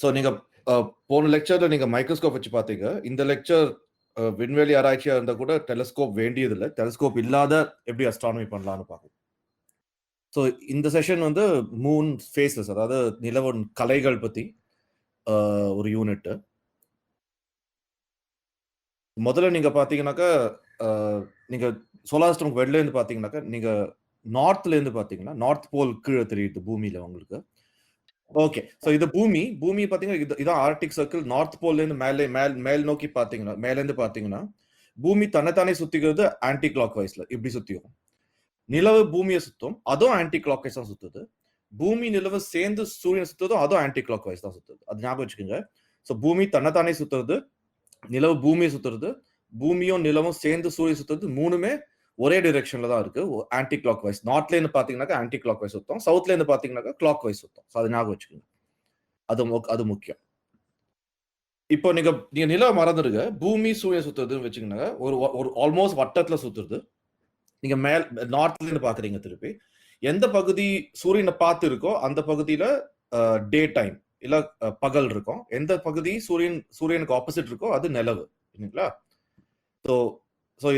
So நீங்க போன லெக்சர்ல நீங்க மைக்ரோஸ்கோப் வச்சு பார்த்தீங்க. இந்த லெக்சர் விண்வெளி ஆராய்ச்சியா இருந்தா கூட டெலஸ்கோப் வேண்டியதில்லை. டெலஸ்கோப் இல்லாத எப்படி அஸ்ட்ரானமி பண்ணலாம்னு பார்க்கும். ஸோ இந்த செஷன் வந்து மூன் ஃபேஸஸ், அதாவது நிலவின் கலைகள் பத்தி ஒரு யூனிட். முதல்ல நீங்க பாத்தீங்கன்னாக்கா நீங்க சோலார் சிஸ்டம்க்கு வெளில இருந்து பாத்தீங்கன்னாக்கா நீங்க நார்த்ல இருந்து பாத்தீங்கன்னா நார்த் போல் கீழே தெரியுது பூமியில உங்களுக்கு. ஓகே, சோ இது பூமி பாத்தீங்கன்னா இதான் ஆர்டிக் சர்க்கிள். நார்த் போல்ல இருந்து மேல் நோக்கி பாத்தீங்கன்னா, மேல இருந்து பாத்தீங்கன்னா பூமி தன்னைத்தானே சுத்திக்கிறது ஆன்டி கிளாக் வைஸ்ல இப்படி சுத்தியும். நிலவு பூமியை சுத்தும், அதுவும் ஆன்டி கிளாக் வைஸ் தான் சுத்துது. பூமி நிலவு சேர்ந்து சூரியன் சுத்துறதும் அதுவும் ஆன்டி கிளாக் வைஸ் தான் சுத்துது. அது ஞாபகம் வச்சுக்கோங்க. சோ பூமி தன்னைத்தானே சுத்துறது, நிலவு பூமியை சுத்துறது, பூமியும் நிலவும் சேர்ந்து சூரியன் சுத்துறது, மூணுமே ஒரே டைரக்ஷன்ல தான் இருக்கு, ஆன்டி கிளாக் வைஸ். நார்த்ல இருந்து பாத்தீங்கன்னா ஆன்டி கிளாக் வைஸ் சுத்தம், சவுத்ல இருந்து பாத்தீங்கன்னா கிளாக் வைஸ் சுத்தம். அது ஞாபகம் வச்சுக்கோங்க, அது முக்கியம். இப்போ நீங்க நிலவை மறந்துடுங்க, பூமி சூரியன் சுத்துறதுன்னு வச்சுக்கோங்க. ஒரு ஆல்மோஸ்ட் வட்டத்துல சுத்துறது. நீங்க நார்த்ல இருந்து பாக்குறீங்க. திருப்பி எந்த பகுதி சூரியனை பார்த்து இருக்கோ அந்த பகுதியில டே டைம் இல்ல பகல் இருக்கும். எந்த பகுதி சூரியனுக்கு ஆப்போசிட் இருக்கோ அது நிலவு. இல்லைங்களா? ஸோ ஸோ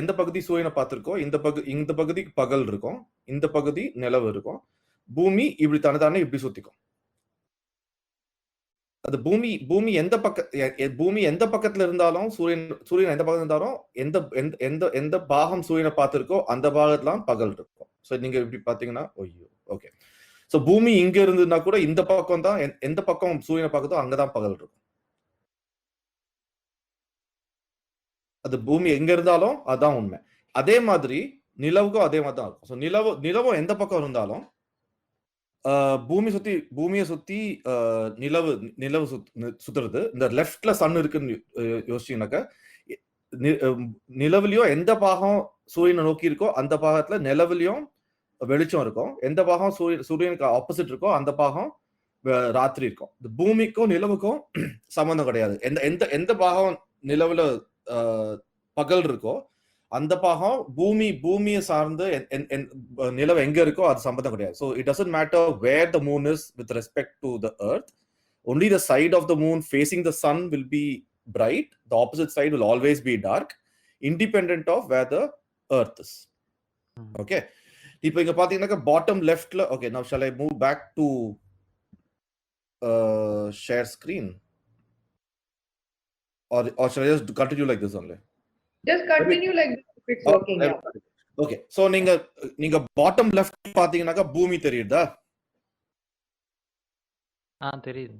எந்த பகுதி சூரியனை பார்த்துருக்கோ இந்த பகுதி பகல் இருக்கும், இந்த பகுதி நிலவு இருக்கும். பூமி இப்படி தனதானே இப்படி சுத்திக்கும். அது பூமி எந்த பக்கத்துல இருந்தாலும் சூரியன் எந்த பக்கத்துல இருந்தாலும் எந்த பாகம் சூரியனை பார்த்திருக்கோ அந்த பாகத்துல பகல் இருக்கும். சோ நீங்க இப்படி பாத்தீங்கன்னா ஓகே. சோ பூமி இங்க இருந்ததுன்னா கூட இந்த பக்கம் தான், எந்த பக்கம் சூரியனை பார்க்குதோ அங்கதான் பகல் இருக்கும். அது பூமி எங்க இருந்தாலும் அதான் உண்மை. அதே மாதிரி நிலவுக்கும் அதே மாதிரி தான் இருக்கும். ஸோ நிலவும் எந்த பக்கம் இருந்தாலும் பூமியை சுத்தி நிலவு சுத்துறது. இந்த லெஃப்ட்ல சன் இருக்குன்னு யோசிச்சீங்கன்னாக்க, நிலவுலயும் எந்த பாகம் சூரியனை நோக்கி இருக்கோ அந்த பாகத்துல நிலவுலயும் வெளிச்சம் இருக்கும். எந்த பாகம் சூரியனுக்கு ஆப்போசிட் இருக்கோ அந்த பாகம் ராத்திரி இருக்கும். பூமிக்கும் நிலவுக்கும் சம்பந்தம் கிடையாது. எந்த பாகம் நிலவுல பகல் இருக்கோ அந்த பாகம் பூமியை சார்ந்து நிலவு எங்க இருக்கோ அது சம்பந்தம் கிடையாது. So it doesn't matter where the moon is with respect to the earth. Only the side of the moon facing the sun will be bright. The opposite side will always be dark, independent of where the earth is. Okay. இப்போ இங்க பாத்தீங்கன்னா bottom leftல, okay, now shall I move back to share screen or shall I just continue like this only? Just continue like this if it's working. Okay, so நீங்க bottom left பாத்தீங்கன்னாக்கா பூமி தெரியுதா? தெரியுது.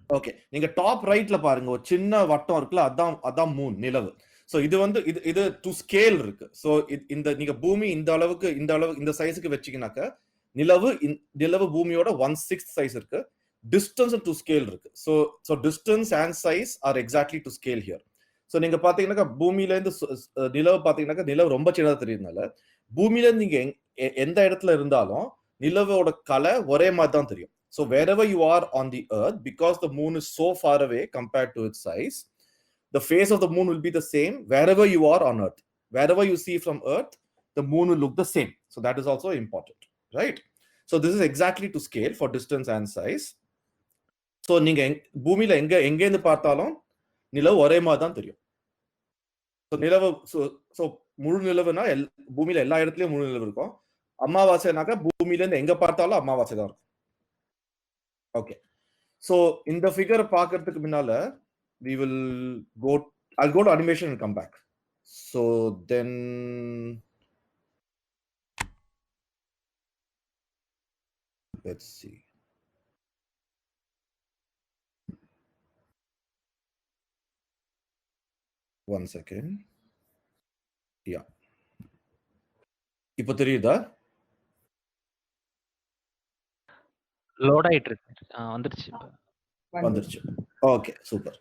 Okay, நீங்க top ரைட்ல பாருங்க, ஒரு சின்ன வட்டம் இருக்குல்ல, அதான் மூன், நிலவு. சோ இது வந்து இது டு ஸ்கேல் இருக்கு. சோ நீங்க பூமி இந்த அளவுக்கு இந்த சைஸுக்கு வச்சீங்கன்னாக்கா நிலவு பூமியோட 1/6 சைஸ் இருக்கு. டிஸ்டன்ஸ் டு ஸ்கேல் இருக்கு. So distance and size are exactly to scale here. So நீங்க பாத்தீங்கன்னாக்கா பூமியில இருந்து நிலவு பாத்தீங்கன்னாக்கா நிலவு ரொம்ப சின்னதா தெரியுதுனால பூமியில இருந்து நீங்க எந்த இடத்துல இருந்தாலும் நிலவோட கலை ஒரே மாதிரி தான் தெரியும். So wherever you are on the earth, because the moon is so far away compared to its size, the face of the moon will be the same wherever you are on earth. Wherever you see from earth, the moon will look the same. So that is also important, right? So this is exactly to scale for distance and size. So நீங்க பூமியில எங்க இருந்து பார்த்தாலும் நிலவு ஒரே மாதிரி தான் தெரியும். நிலவு முழு நிலவுனா பூமியில எல்லா இடத்துலயும் முழு நிலவு இருக்கும். அமாவாசைனாக்கா பூமியில இருந்து எங்க பார்த்தாலும் அமாவாசை தான் இருக்கும். ஓகே, சோ இந்த ஃபிகர் பார்க்கிறதுக்கு முன்னால I'll go to animation and come back. So then let's see. One second. Yeah. இப்போ தெரியுதா? லோட் ஆயிட்டு இருக்கு. வந்துருச்சு. Okay, super.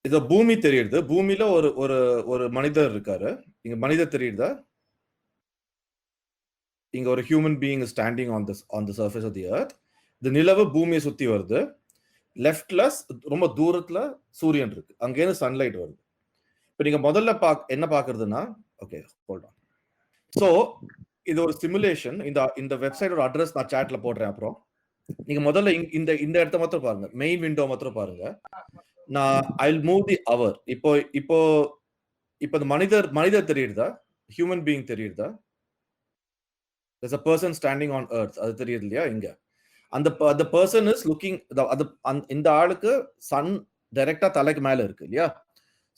இது பூமி தெரியுது. பூமியில ஒரு மனிதர் இருக்காரு. இங்க மனிதர் தெரியுதா? இங்க ஒரு human being standing on the surface of the earth. இந்த நிலவு பூமியை சுத்தி வருது. லெஃப்ட்ல ரொம்ப தூரத்துல சூரியன் இருக்கு. அங்க இருந்து சன்லைட் வருது. இப்போ நீங்க முதல்ல என்ன பாக்குறதுன்னா, ஓகே ஹோல்ட் ஆன். சோ இது ஒரு சிமுலேஷன். இந்த வெப்சைட்டோட அட்ரஸ் நான் சாட்ல போடுறேன். அப்புறம் நீங்க முதல்ல இந்த இந்த இடத்த மாத்திரம் பாருங்க. மெயின் விண்டோ மாத்திரம் பாருங்க. நான் ஐ வில் மூவ் தி அவர். இப்போ இப்போ இப்போ இந்த மனிதர் தெரியுதா? ஹியூமன் பீயிங் தெரியுதா? There's a person standing on earth. அது தெரியுது இல்லையா இங்க? அந்த பர்சன் இஸ் லுக்கிங் இந்த ஆளுக்கு சன் டைரக்டா தலைக்கு மேல இருக்கு இல்லையா?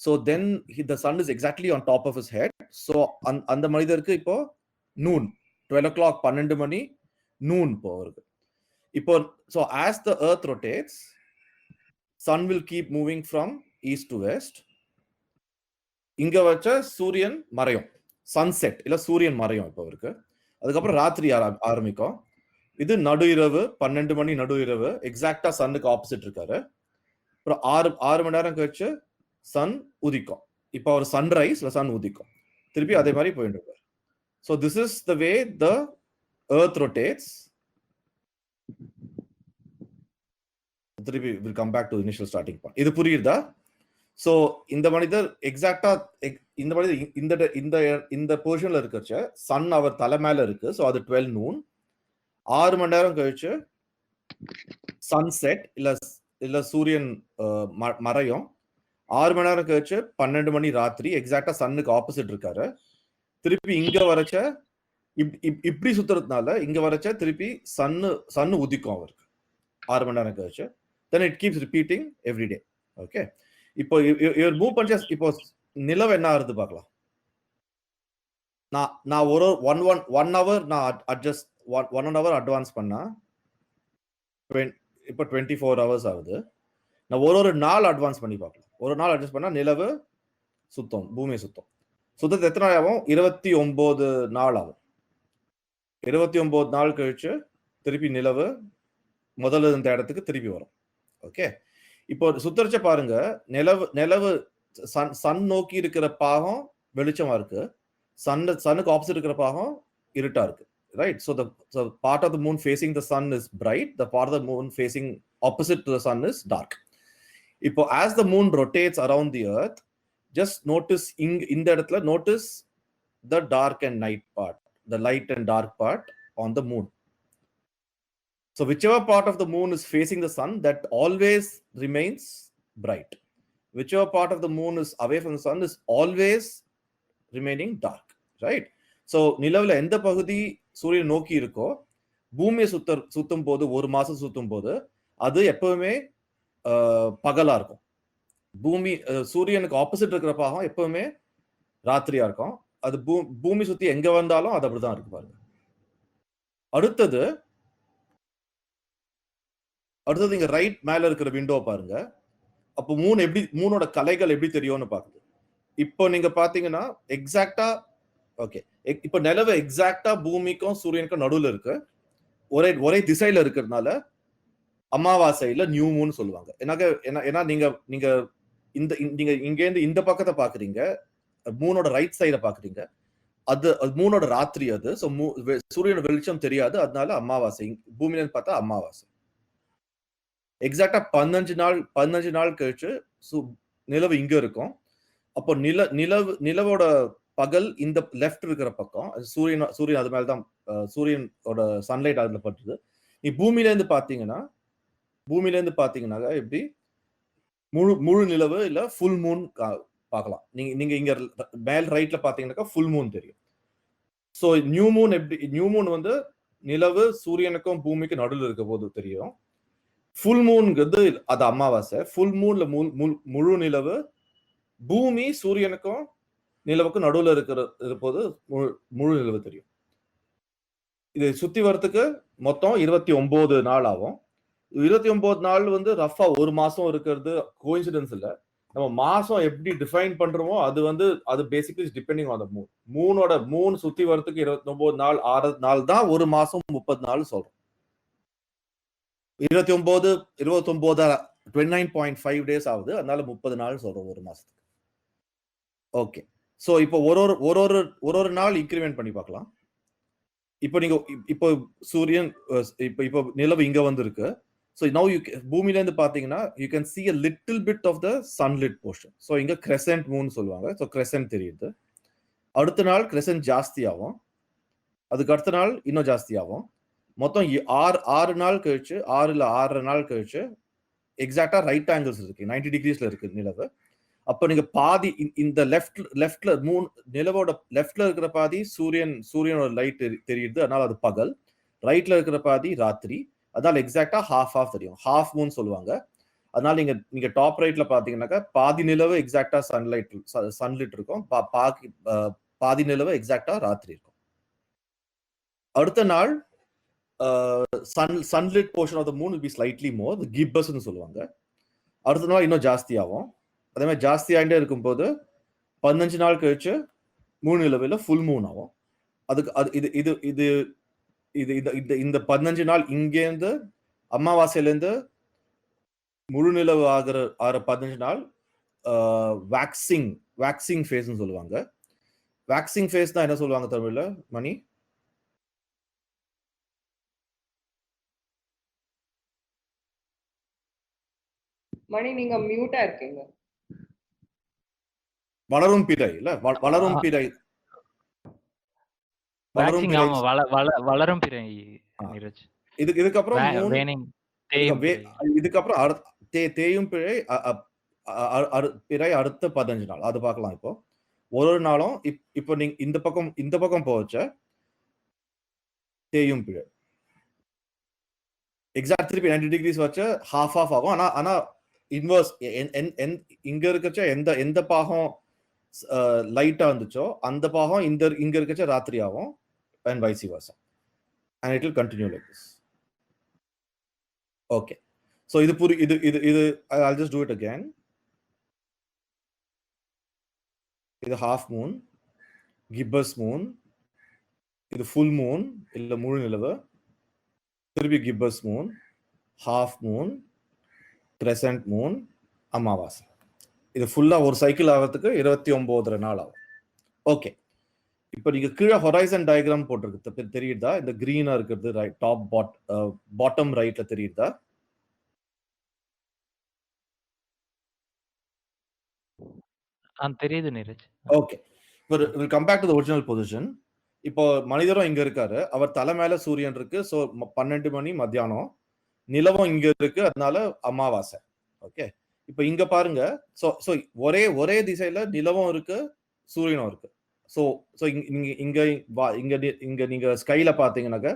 So then the sun is exactly on top of his head. So அந்த மனிதருக்கு இப்போ noon 12 o'clock 12 மணி noon இப்போ வருது. இப்போ so as the earth rotates, sun will keep moving from east to west. இங்க வச்ச சூரியன் மறையும். சன்செட் இல்ல சூரியன் மறையும் இப்போ இருக்கு. அதுக்கப்புறம் ராத்திரி ஆரம்பிக்கும். இது நடு இரவு 12 மணி நடு இரவு எக்ஸாக்டா சன்னுக்கு ஆப்போசிட் இருக்காரு. அப்புறம் 6 மணி நேரம் கழிச்சு சன் உதிக்கும். இப்போ அவர் சன்ரைஸ் இல்ல சன் உதிக்கும். திருப்பி அதே மாதிரி போயிட்டு இருக்காரு. So this is the way the earth rotates. திருப்பி will come back to initial starting point. இது புரியுதா? So இந்த மனிதர் எக்ஸாக்டா இந்த மனிதர் இந்த இந்த பொசிஷன்ல இருக்கச்ச சன் அவர் தலை மேல இருக்கு. So அது 12 noon. 6 மணி நேரம் கழிச்சு சன்செட் இல்ல சூரியன் மறையும். 6 மணி நேரம் கழிச்சு 12 மணி ராத்திரி எக்ஸாக்டா சன்னுக்கு ஆப்போசிட் இருக்காரு. திருப்பி இங்க வரச்ச இப்படி சுத்துறதுனால இங்க வரச்ச திருப்பி சன்னு உதிக்கும் அவருக்கு 6 மணி நேரம் கழிச்சு. Then it keeps repeating every day. Okay. இப்போ இவர் மூவ் பண்ண இப்போ நிலவு என்ன ஆகுது பார்க்கலாம். நான் ஒரு 1 ஹவர் நான் அட்ஜஸ்ட் 1 ஹவர் அட்வான்ஸ் பண்ணா இப்போ 24 ஹவர்ஸ் ஆகுது. நான் ஒரு நாள் அட்வான்ஸ் பண்ணி பார்க்கலாம். ஒரு நாள் அட்ஜஸ்ட் பண்ணா நிலவு சுத்தம், பூமி சுத்தம். சுத்தத்து எத்தனை நாள் ஆகும்? 29 நாள் ஆகும். 29 நாள் கழிச்சு திருப்பி நிலவு முதல்ல இந்த இடத்துக்கு திருப்பி வரும். ஓகே. இப்போ சுத்தரிச்ச பாருங்க, நிலவு சன் நோக்கி இருக்கிற பாகம் வெளிச்சமா இருக்கு, சன்னுக்கு ஆப்போசிட் இருக்கிற பாகம் இருட்டா இருக்கு. Right? So the part of the moon facing the sun is bright, the part of the moon facing opposite to the sun is dark. இப்போ as the moon rotates around the earth, just notice இந்த இடத்துல notice the dark and night part, the light and dark part on the moon. So whichever part of the moon is facing the sun, that always remains bright. Whichever part of the moon is away from the sun is always remaining dark. Right? So நிலவுல எந்த பகுதி சூரியன் நோக்கி இருக்கோ, பூமியை சுத்தும் போது ஒரு மாசம் சுத்தும் போது அது எப்பவுமே பகலா இருக்கும். சூரியனுக்கு ஆப்போசிட் இருக்கிற பாகம் எப்பவுமே ராத்திரியா இருக்கும். அது பூமி சுத்தி எங்க வந்தாலும் அது அப்படிதான் இருக்கு பாருங்க. அடுத்தது இங்க ரைட் மேல இருக்கிற விண்டோ பாருங்க. அப்போ மூணோட கலைகள் எப்படி தெரியும்னு பாக்குது. இப்போ நீங்க பாத்தீங்கன்னா எக்ஸாக்டா ஓகே, இப்போ நிலவு எக்ஸாக்டா பூமிக்கும் சூரியனுக்கும் நடுவுல இருக்கு. ஒரே திசையில இருக்கிறதுனால அமாவாசையில நியூ மூன் சொல்லுவாங்க. ஏன்னா நீங்க இங்க இருந்து இந்த பக்கத்தை பாக்குறீங்க, மூனோட ரைட் சைட பாக்குறீங்க. அது மூனோட ராத்திரி அது. சோ சூரியனோட வெளிச்சம் தெரியாது, அதனால அமாவாசை. பூமியில இருந்து பார்த்தா அமாவாசை. எக்ஸாக்டா 15 நாள் கழிச்சு நிலவு இங்க இருக்கும். அப்போ நிலவோட பகல் இந்த லெஃப்ட் இருக்கிற பக்கம், சூரியன் அது மேலதான், சூரியனோட சன்லைட் அதுல பட்டுது. நீ பூமியில இருந்து பாத்தீங்கன்னா எப்படி முழு நிலவு இல்ல ஃபுல் மூன் பார்க்கலாம். நீங்க இங்க மேல் ரைட்ல பாத்தீங்கன்னாக்கா ஃபுல் மூன் தெரியும். சோ நியூ மூன் வந்து நிலவு சூரியனுக்கும் பூமிக்கும் நடுவில் இருக்க போது தெரியும். ஃபுல் மூன்ங்கிறது அது அமாவாசை. ஃபுல் மூன்ல முழு நிலவு பூமி சூரியனுக்கும் நிலவுக்கும் நடுவில் இருக்கிற போது முழு நிலவு தெரியும். இது சுத்தி வரத்துக்கு மொத்தம் 29 நாள் ஆகும். 29 நாள் வந்து ரஃபா ஒரு மாசம் இருக்கிறது கோயின்சிடன்ஸ் இல்ல. நம்ம மாசம் எப்படி டிஃபைன் பண்றோமோ அது basically depending on the moon. Moon சுத்தி வரத்துக்கு 29 நாள் 6 நாள் தான் ஒரு மாசம் 30 நாள் சொல்றோம். 29.5 டேஸ் ஆகுது, அதனால 30 நாள் சொல்றோம் ஒரு மாசத்துக்கு. ஓகே. சோ இப்போ ஒரு நாள் இன்கிரிமெண்ட் பண்ணி பார்க்கலாம். இப்போ சூரியன் இப்போ நிலவு இங்க வந்திருக்கு. So now பூமியில இருந்து பாத்தீங்கன்னா you can see a little bit of the sunlit portion. So இங்க crescent moon சொல்லுவாங்க. So crescent தெரியுது. அடுத்த நாள் crescent ஜாஸ்தி ஆகும், அதுக்கு அடுத்த நாள் இன்னும் ஜாஸ்தி ஆகும். மொத்தம் 6 நாள் கழிச்சு 6 இல்ல 6.5 நாள் கழிச்சு எக்ஸாக்டா ரைட் ஆங்கிள்ஸ் இருக்கு 90 டிகிரிஸ்ல இருக்கு நிலவு. அப்ப நீங்க பாதி இந்த லெஃப்ட்ல நிலவோட லெஃப்ட்ல இருக்கிற பாதி சூரியனோட லைட் தெரியுது, அதனால அது பகல். ரைட்ல இருக்கிற பாதி ராத்திரி, அதனால எக்ஸாக்டா ஹாஃப் தெரியும். ஹாஃப் மூன் சொல்லுவாங்க. அதனால நீங்க டாப் ரைட்ல பாத்தீங்கன்னாக்கா பாதி நிலவு எக்ஸாக்டா சன்லைட் இருக்கும், பாதி நிலவு எக்ஸாக்டா ராத்திரி இருக்கும். அடுத்த நாள் sunlit portion of the moon will be slightly more, the gibbous னு சொல்லுவாங்க. அடுத்த நாள் இன்னும் ஜாஸ்தி ஆகும். அதே மாதிரி ஜாஸ்தி ஆகிட்டே இருக்கும்போது 15 நாள் கழிச்சு மூணு நிலவில் ஃபுல் மூன் ஆகும். அதுக்கு இந்த 15 நாள் இங்கேருந்து அமாவாசையிலேருந்து முழு நிலவு ஆகிற 15 நாள் வேக்சிங் ஃபேஸ்ன்னு சொல்லுவாங்க. வேக்சிங் ஃபேஸ் தான் என்ன சொல்லுவாங்க தமிழ்ல மணி? மணி நீங்க மியூட்டா இருக்கீங்க. வளரும் பிறை இல்ல, வளரும் பிறை. வளரும் பிறை. இதுக்கப்புறம் தேயும் பிறை பிறை அடுத்த 15 நாள் அது பார்க்கலாம். இப்போ ஒரு நாளும் இப்போ நீங்க இந்த பக்கம் போச்ச தேயும் பிழை எக்ஸாக்ட் திருப்பி 90 டிகிரிஸ் வச்சு ஹாஃப் ஆகும். ஆனா இன்வர்ஸ் இங்க இருக்கச்ச எந்த பாகம் லைட்டா இருந்துச்சோ அந்த பாகம் இங்க இருக்கச்ச ராத்திரி ஆகும், and vice versa, and it will continue like this. Okay, so இது I'll just do it again. இது half moon, gibbous moon, இது full moon இல்ல முழு நிலவு, திருப்பி gibbous moon, half moon, crescent moon, அமாவாசை. இது ஃபுல்லா ஒரு சைக்கிள் ஆகிறதுக்கு 29 நாள் ஆகும். ஓகே, இப்போ நீங்க கீழே ஹொரைசன் டயக்ராம் போட்டிருக்கு தெரியுதா? இந்த கிரீனா இருக்கிறது ரைட் டாப் பாட்டம் ரைட்ல தெரியுதா? தெரியுது நீரஜ். ஓகே, இப்போ we'll come back to the original position. இப்போ மனிதரும் இங்க இருக்காரு, அவர் தலை மேல சூரியன் இருக்கு. ஸோ 12 மணி மத்தியானம், நிலவும் இங்க இருக்கு, அதனால அமாவாசை. ஓகே, இப்போ இங்க பாருங்க. ஸோ ஒரே திசையில நிலவும் இருக்கு, சூரியனும் இருக்கு. ஸோ இங்க நீங்க ஸ்கைல பாத்தீங்கன்னாக்க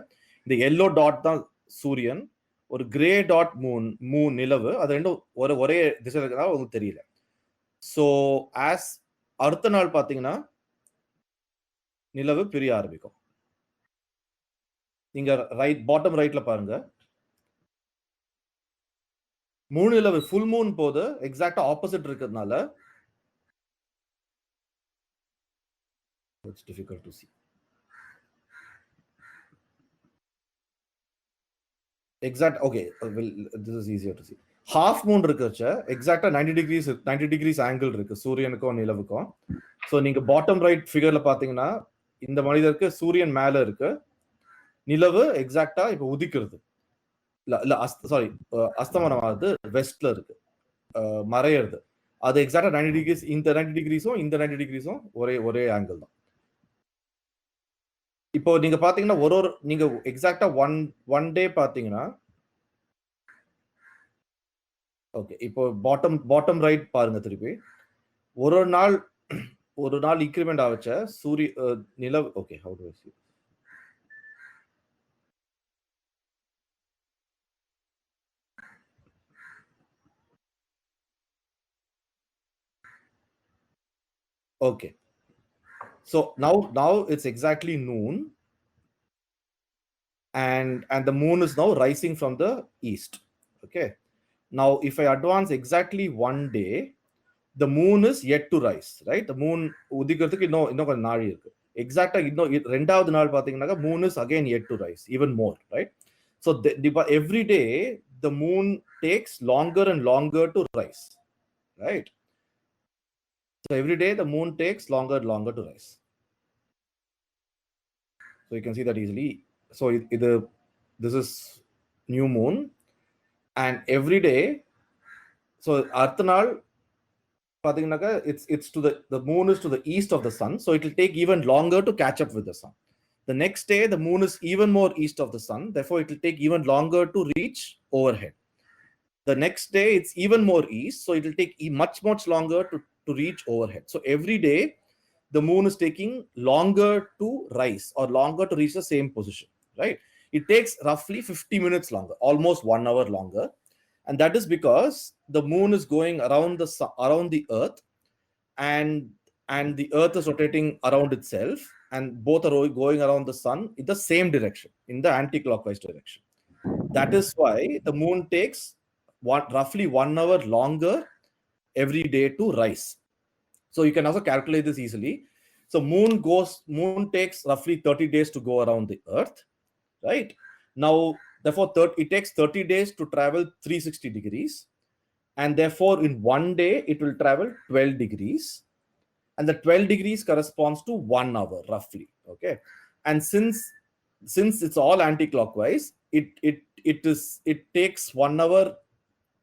இந்த எல்லோ டாட் தான் சூரியன், ஒரு கிரே டாட் மூன் நிலவு. அது ரெண்டும் ஒரே திசையில இருக்கிறதா உங்களுக்கு தெரியல. ஸோ அடுத்த நாள் பாத்தீங்கன்னா நிலவு பிரிய ஆரம்பிக்கும். நீங்க பாட்டம் ரைட்ல பாருங்க, மூணு நிலவு ஃபுல் மூன் போது எக்ஸாக்டா ஆப்போசிட் இருக்கிறதுனால it's difficult to see. Okay, this is easier to see. Half moon இருக்கச்ச எக்ஸாக்ட்டா 90 டிகிரிஸ் ஆங்கிள் இருக்கு சூரியனுக்கும் நிலவுக்கும். சோ நீங்க பாட்டம் ரைட் ஃபிகர்ல பாத்தீங்கன்னா இந்த மனிதருக்கு சூரியன் மேல இருக்கு, நிலவு எக்ஸாக்ட்டா இப்ப உதிக்கிறது இல்ல சாரி அஸ்தமனம் ஆகுது, வெஸ்ட்ல இருக்கு, மறையிறது. அது எக்ஸாக்ட்டா 90 டிகிரிஸ். இந்த 90 டிகிரிஸும் இந்த 90 டிகிரிஸும் ஒரே ஆங்கிள் தான். இப்போ நீங்க பாத்தீங்கன்னா நீங்க எக்ஸாக்ட்டா ஒன் டே பாத்தீங்கன்னா ஓகே, இப்போ பாட்டம் ரைட் பாருங்க திருப்பி. ஒரு நாள் இன்கிரிமெண்ட் ஆவச்ச நிலவு. Okay, how do I see? Okay, so now it's exactly noon, and the moon is now rising from the east. Okay, now if I advance exactly one day, the moon is yet to rise, right? The moon உதிக்கிறதுக்கு இன்னும் கொஞ்சம் நாள் இருக்கு. எக்ஸாக்ட்டா இன்னும் ரெண்டாவது நாள் பாத்தீங்கன்னா moon is again yet to rise even more, right? So every day the moon takes longer and longer to rise, right? So every day the moon takes longer and longer to rise. So you can see that easily. So this is new moon, and every day, so அடுத்த நாள் பாத்தீங்கன்னாக்க it's to the moon is to the east of the sun, so it will take even longer to catch up with the sun. The next day, the moon is even more east of the sun. Therefore, it will take even longer to reach overhead. The next day, it's even more east. So it will take much longer to reach overhead. So every day, the moon is taking longer to rise or longer to reach the same position, right? It takes roughly 50 minutes longer, almost 1 hour longer. And that is because the moon is going around the sun, around the earth, and the earth is rotating around itself, and both are going around the sun in the same direction, in the anti-clockwise direction. That is why the moon takes roughly 1 hour longer every day to rise. So you can also calculate this easily. So moon takes roughly 30 days to go around the earth, right? Now, therefore, it takes 30 days to travel 360 degrees. And therefore, in one day, it will travel 12 degrees. And the 12 degrees corresponds to 1 hour, roughly. Okay. And since it's all anti-clockwise, it takes 1 hour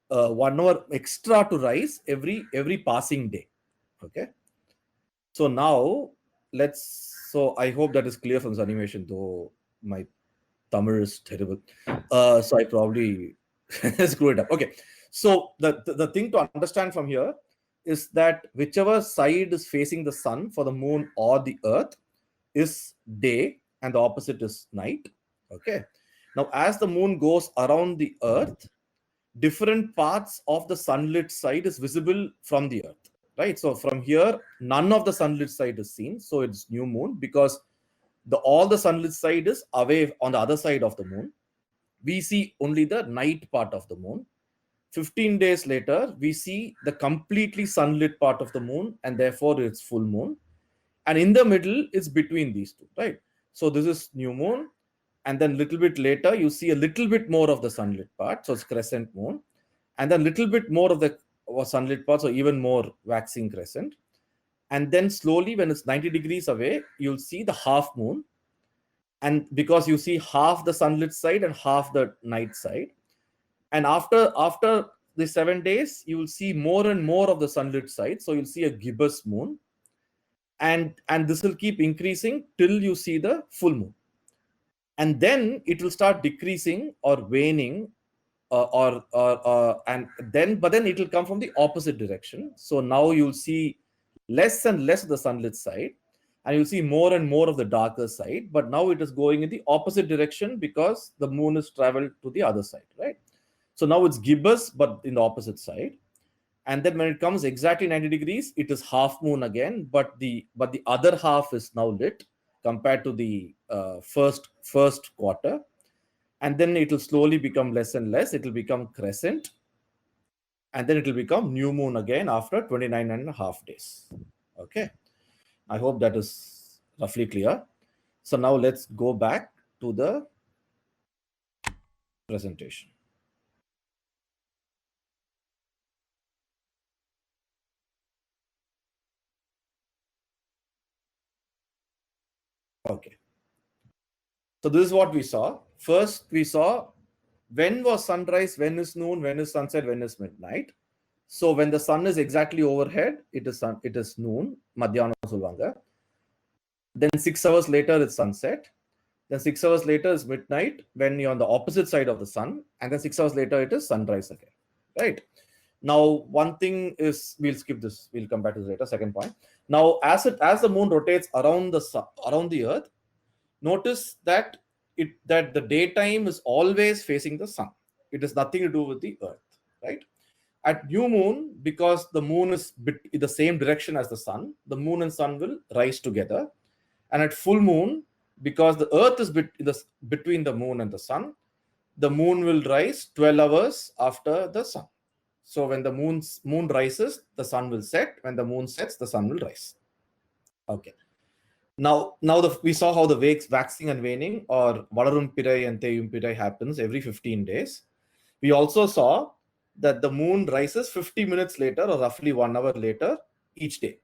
1 hour extra to rise every passing day. Okay. So now so I hope that is clear from this animation, though my Tamil is terrible. So I probably screw it up. Okay. So the thing to understand from here is that whichever side is facing the sun for the moon or the earth is day and the opposite is night. Okay. Now, as the moon goes around the earth, different parts of the sunlit side is visible from the earth, right? So from here, none of the sunlit side is seen. So it's new moon because all the sunlit side is away on the other side of the moon. We see only the night part of the moon. 15 days later, we see the completely sunlit part of the moon, and therefore it's full moon. And in the middle, it's between these two, right? So this is new moon. And then a little bit later, you see a little bit more of the sunlit part. So it's crescent moon. And then a little bit more of the sunlit part, so even more waxing crescent. And then slowly, when it's 90 degrees away, you'll see the half moon. And because you see half the sunlit side and half the night side. And after the 7 days, you will see more and more of the sunlit side. So you'll see a gibbous moon. And this will keep increasing till you see the full moon. And then it will start decreasing or waning, but then it will come from the opposite direction. So now you'll see less and less of the sunlit side, and you'll see more and more of the darker side. But now it is going in the opposite direction because the moon has traveled to the other side, right? So now it's gibbous, but in the opposite side. And then when it comes exactly 90 degrees, it is half moon again, but the other half is now lit compared to the first quarter. And then it will slowly become less and less. It will become crescent. And then it will become new moon again after 29.5 days. Okay. I hope that is roughly clear. So now let's go back to the presentation. Okay. So this is what we saw. First, we saw when was sunrise, when is noon, when is sunset, when is midnight. So when the sun is exactly overhead, it is noon, madhyana solvanga. Then 6 hours later, it's sunset. Then 6 hours later is midnight when you're on the opposite side of the sun. And then 6 hours later, it is sunrise again, right? Now, one thing is, we'll skip this. We'll come back to this later. Second point. Now, as the moon rotates around the earth, notice that the daytime is always facing the sun. It has nothing to do with the earth, right? At new moon, because the moon is in the same direction as the sun, the moon and sun will rise together. And at full moon, because the earth is between the moon and the sun, the moon will rise 12 hours after the sun. So when the moon rises, the sun will set. When the moon sets, the sun will rise. Okay. Now we saw how the waxing and waning, or Valarum Pirai and Theyum Pirai, happens every 15 days. We also saw that the moon rises 50 minutes later, or roughly 1 hour later each day.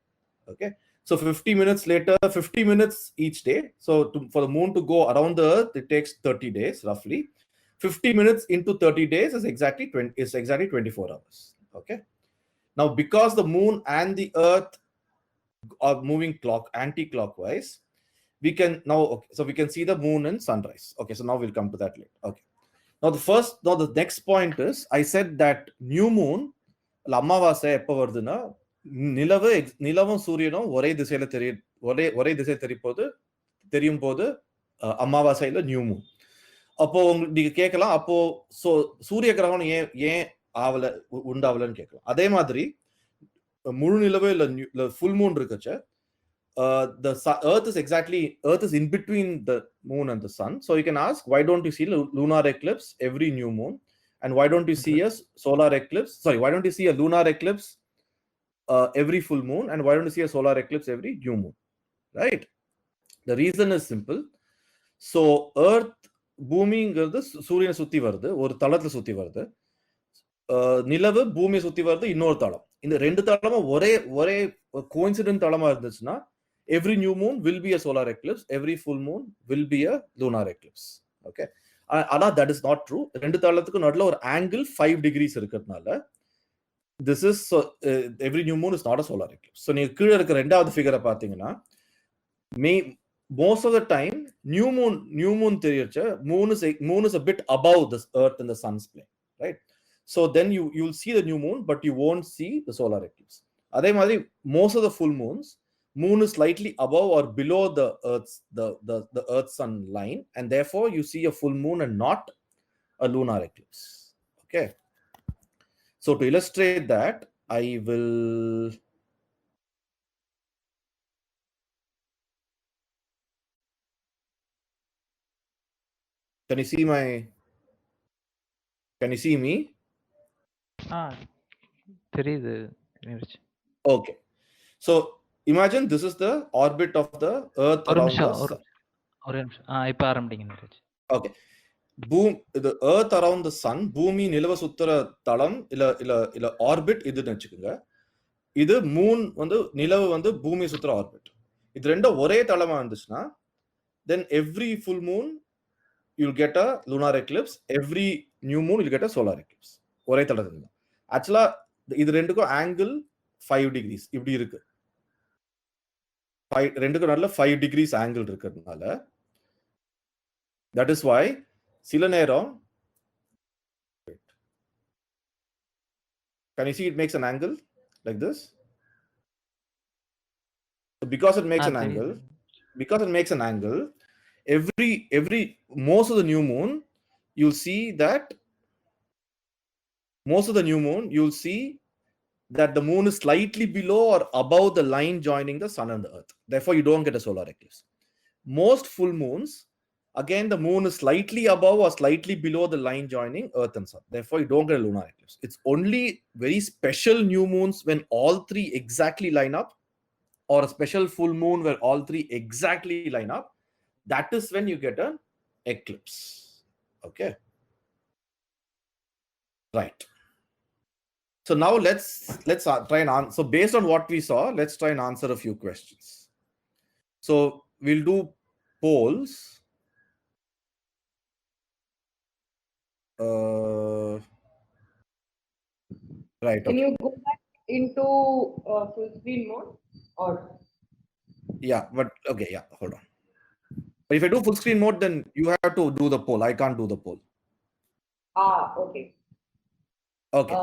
Okay. So 50 minutes later, 50 minutes each day. So for the moon to go around the earth, it takes 30 days roughly. 50 minutes into 30 days is exactly 24 hours. Okay. Now, because the moon and the earth are moving anti-clockwise, we can now, okay, so we can see the moon and sunrise. Okay, so now we'll come to that later. Okay, now the next point is, I said that new moon அமாவாசை எப்போ வருதுன்னா, நிலவும் சூரியனும் ஒரே திசையில ஒரே திசை தெரியும் போது அமாவாசையில நியூ மூன். அப்போ நீங்க கேட்கலாம், அப்போ சூரிய கிரகணம் ஏன் உண்டாவலன்னு கேட்கலாம். அதே மாதிரி முழு நிலவு இல்ல ஃபுல் மூன் இருக்குச்சு, the earth is in between the moon and the sun. So you can ask, why don't you see lunar eclipse every new moon, and why don't you see a solar eclipse, why don't you see a lunar eclipse every full moon, and why don't you see a solar eclipse every new moon, right? The reason is simple. So earth பூமிங்கிறது சூரியனை சுத்தி வருது, ஒரு தளத்துல சுத்தி வருது. நிலவு பூமியை சுத்தி வருது, இன்னொரு தளம். இந்த ரெண்டு தளமும் ஒரே கோயின்சிடென்ட் தளமா இருந்துச்சுன்னா, every new moon will be a solar eclipse, every full moon will be a lunar eclipse. Okay, ஆனா that is not true. ரெண்டு தளத்துக்கு நடுவுல ஒரு angle 5 degrees இருக்கிறதுனால, this is every new moon is not a solar eclipse. So நீங்க கீழ இருக்க ரெண்டாவது ஃபிகரை பாத்தீங்கன்னா, most of the time new moon தெரியுச்சு, moon is a bit above the earth and the sun's plane, right? So then you'll see the new moon, but you won't see the solar eclipse. அதே மாதிரி most of the full moon is slightly above or below the earth sun line, and therefore you see a full moon and not a lunar eclipse. Okay, so to illustrate that, I will can you see me? தெரியுது. Okay, so imagine this is the orbit of the earth around the sun. ஒரு நிமிஷம், இப்ப ஆரம்பிங்க Neeraj. Okay, the earth around the sun, பூமி நிலவ சுத்துற தளம் இல்ல ஆர்பிட் இதுன்னு வெச்சுக்கோங்க. இது மூன் நிலவு பூமி சுத்துற ஆர்பிட். இது ரெண்டும் ஒரே தளமா இருந்துச்சுன்னா, then every full moon you'll get a lunar eclipse, every new moon you'll get a solar eclipse. ஒரே தளத்துல. ஆக்சுவலா இது ரெண்டுக்கும் angle 5 degrees இப்படி இருக்கு. ரெண்டுக்கும் நடுவுல 5 degrees angle இருக்கிறதுனால, that is why சில நேரம், can you see it makes an angle like this? So because it makes an angle, every most of the new moon you'll see that the moon is slightly below or above the line joining the sun and the earth. Therefore you don't get a solar eclipse. Most full moons, again the moon is slightly above or slightly below the line joining earth and sun. Therefore you don't get a lunar eclipse. It's only very special new moons when all three exactly line up, or a special full moon where all three exactly line up. That is when you get an eclipse. Okay, right. So now let's try and answer. So based on what we saw, let's try and answer a few questions. So we'll do polls. Right. Can you go back into full screen mode? Or yeah, but okay, yeah, hold on. But if I do full screen mode, then you have to do the poll. I can't do the poll. Okay. Okay.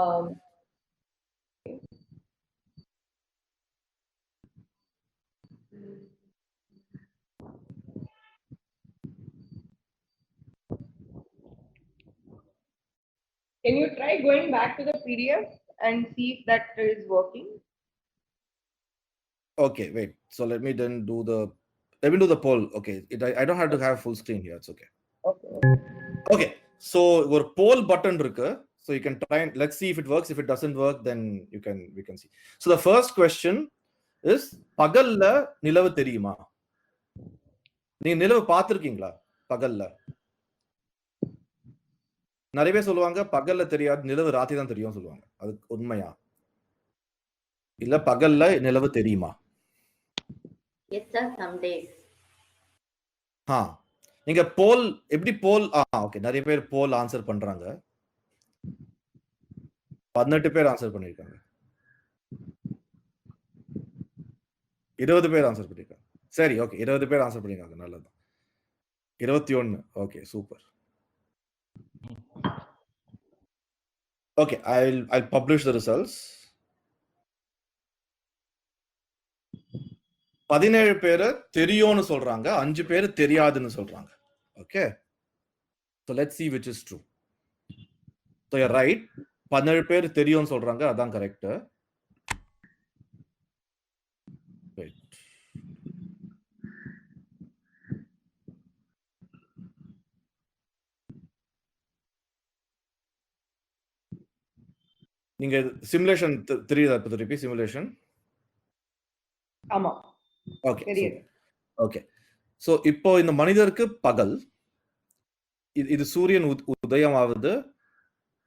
Can you try going back to the PDF and see if that is working? Okay, wait. So let me do the poll. Okay, I don't have to have full screen here. It's okay. Okay. So ஒரு poll button இருக்கு. So you can try and let's see if it works. If it doesn't work, then we can see. So the first question is, பகல்ல நிலவு தெரியுமா? நீங்க நிலவு பார்த்திருக்கீங்களா பகல்ல? நிறைய பேர் சொல்லுவாங்க பகல்ல தெரியாது, நிலவு ராத்திரி தான் தெரியும் சொல்லுவாங்க. அது உண்மையா? இல்ல பகல்ல நிலவு தெரியுமா? Yes sir, some days. நீங்க போல் எப்படி போல் ஓகே, நிறைய பேர் போல் ஆன்சர் பண்றாங்க. 18 பேர் ஆன்சர் பண்ணிருக்காங்க. 20 பேர் ஆன்சர் பண்ணிருக்காங்க. சரி, ஓகே. 20 பேர் ஆன்சர் பண்ணிருக்காங்க. நல்லதுதான். 21. Okay, super. Okay, I'll publish the results. 17 பேரு தெரியும்னு சொல்றாங்க. 5 பேரு தெரியாதுன்னு சொல்றாங்க. Okay. So let's see which is true. So you're right. 17 பேர் தெரியும்னு சொல்றாங்க. அதான் கரெக்ட். Wait. நீங்க சிமுலேஷன் தெரியுதா இப்ப திருப்பி சிமுலேஷன்? ஆமா. ஓகே. தெரியுது. ஓகே. சோ இப்போ இந்த மனிதருக்கு பகல். இது சூரியன் உதயம் ஆகுது.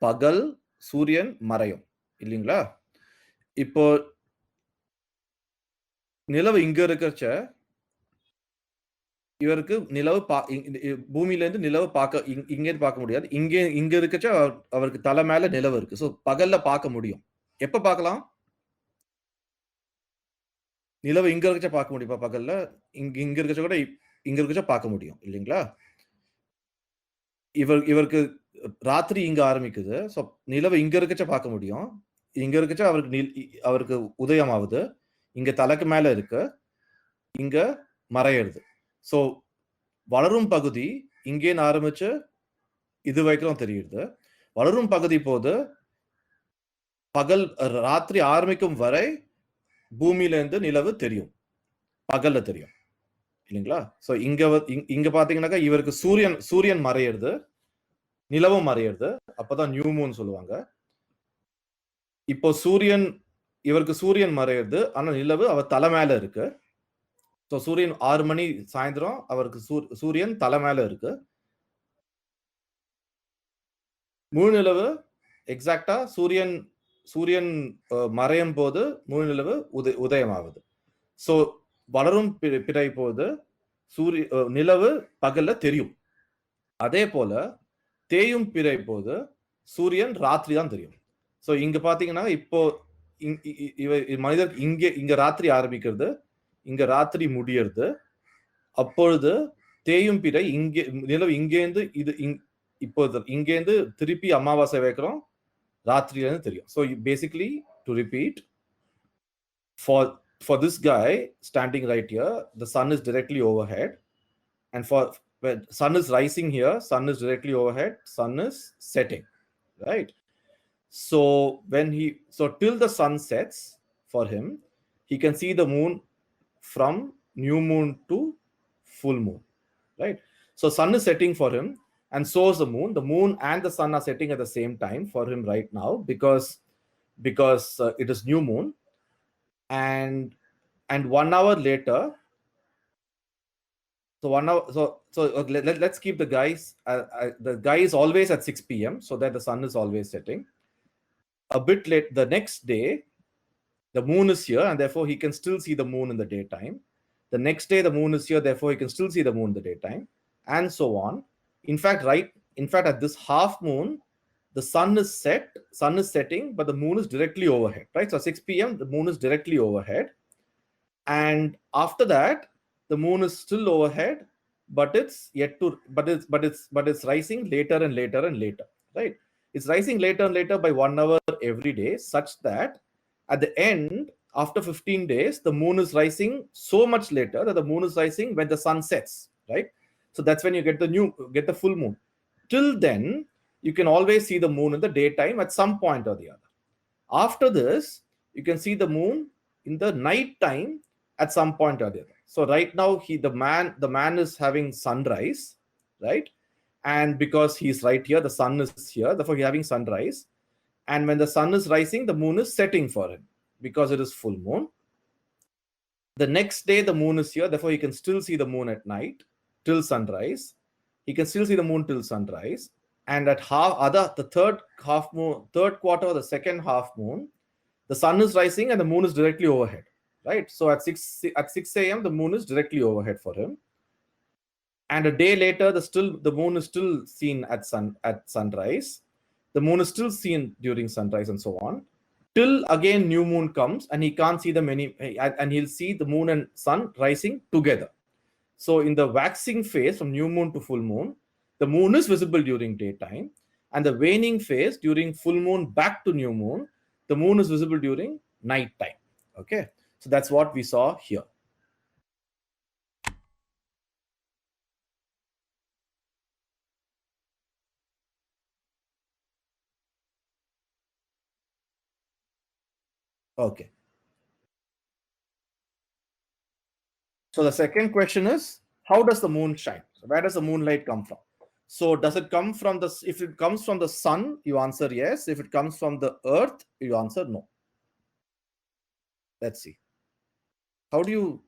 பகல், சூரியன் மறையும். இல்லீங்களா? இப்போ நிலவு இங்க இருக்கச்ச இவருக்கு நிலவு பூமியில இருந்து நிலவு பார்க்க இங்க இருந்து பார்க்க முடியாது. இங்க இருக்கச்ச அவருக்கு தலை மேல நிலவு இருக்கு. சோ பகல்ல பார்க்க முடியும். எப்ப பார்க்கலாம்? நிலவு இங்க இருக்கச்ச பார்க்க முடியுமா பகல்ல? இங்க இருக்கச்ச கூட இங்க இருக்கச்ச பார்க்க முடியும். இல்லீங்களா? இவருக்கு ராத்திரி இங்க ஆரம்பிக்குது. சோ நிலவு இங்க இருக்கச்ச பார்க்க முடியும். இங்க இருக்கச்ச அவருக்கு உதயம் ஆகுது. இங்க தலைக்கு மேல இருக்கு. இங்க மறையிறது. சோ வளரும் பகுதி இங்கே ஆரம்பிச்சு இது வரைக்கும் தெரியுது. வளரும் பகுதி போது பகல் ராத்திரி ஆரம்பிக்கும் வரை பூமியில இருந்து நிலவு தெரியும். பகல்ல தெரியும். இல்லீங்களா? சோ இங்க பாத்தீங்கன்னாக்கா இவருக்கு சூரியன் மறையிறது. நிலவும் மறையிறது. அப்பதான் நியூ மூன் சொல்லுவாங்க. இப்போ இவருக்கு சூரியன் மறையிறது. ஆனா நிலவு அவர் தலை மேல இருக்கு. சோ சூரியன் 6 மணி சாயந்தரம் அவருக்கு சூரியன் தலை மேல இருக்கு. முழு நிலவு எக்ஸாக்டா சூரியன் மறையும் போது முழு நிலவு உதயம் ஆகுது. சோ வளரும் பிறை போது நிலவு பகல்ல தெரியும். அதே போல தேயும் பிறை போது சூரியன் ராத்திரி தான் தெரியும். சோ இங்க பாத்தீங்கன்னா இப்போ மனிதர் இங்க ராத்திரி ஆரம்பிக்கிறது, இங்க ராத்திரி முடியறது. அப்பொழுது தேயும் பிறை நிலவு இங்கேருந்து இப்போ இங்கேருந்து திருப்பி அமாவாசை வைக்கிறோம், ராத்திரியில இருந்து தெரியும். So basically to repeat, for this guy standing right here, the sun is directly overhead, and when sun is rising here, sun is directly overhead, sun is setting, right? So till the sun sets for him, he can see the moon from new moon to full moon, right? So sun is setting for him, and so is the moon. The moon and the sun are setting at the same time for him right now because it is new moon, and 1 hour later. So 1 hour. So let's keep the guys. The guy is always at 6 p.m. so that the sun is always setting. A bit late, the next day, the moon is here, and therefore he can still see the moon in the daytime. The next day, the moon is here, therefore he can still see the moon in the daytime, and so on. In fact, at this half moon, the sun is setting, but the moon is directly overhead, right? So 6 p.m. the moon is directly overhead, and after that, the moon is still overhead, but it's rising later and later and later, right? It's rising later and later by 1 hour every day, such that at the end, after 15 days, the moon is rising so much later that the moon is rising when the sun sets, right? So that's when you get the full moon. Till then, you can always see the moon in the daytime at some point or the other. After this, you can see the moon in the night time at some point or the other. So right now, the man is having sunrise, right? And because he's right here, the sun is here, therefore he's having sunrise. And when the sun is rising, the moon is setting for him because it is full moon. The next day, the moon is here, therefore he can still see the moon at night till sunrise. He can still see the moon till sunrise. And at the third quarter, the second half moon, the sun is rising and the moon is directly overhead, right? So at 6 a.m., the moon is directly overhead for him. And a day later, the moon is still seen at sunrise. The moon is still seen during sunrise, and so on, till again new moon comes, and he can't see them and he'll see the moon and sun rising together. So in the waxing phase from new moon to full moon, the moon is visible during daytime, and the waning phase during full moon back to new moon, the moon is visible during night time. Okay, so that's what we saw here. Okay. So the second question is, how does the moon shine? So where does the moonlight come from? So does it come from the, if it comes from the sun, you answer yes. If it comes from the earth, you answer no. Let's see. How do you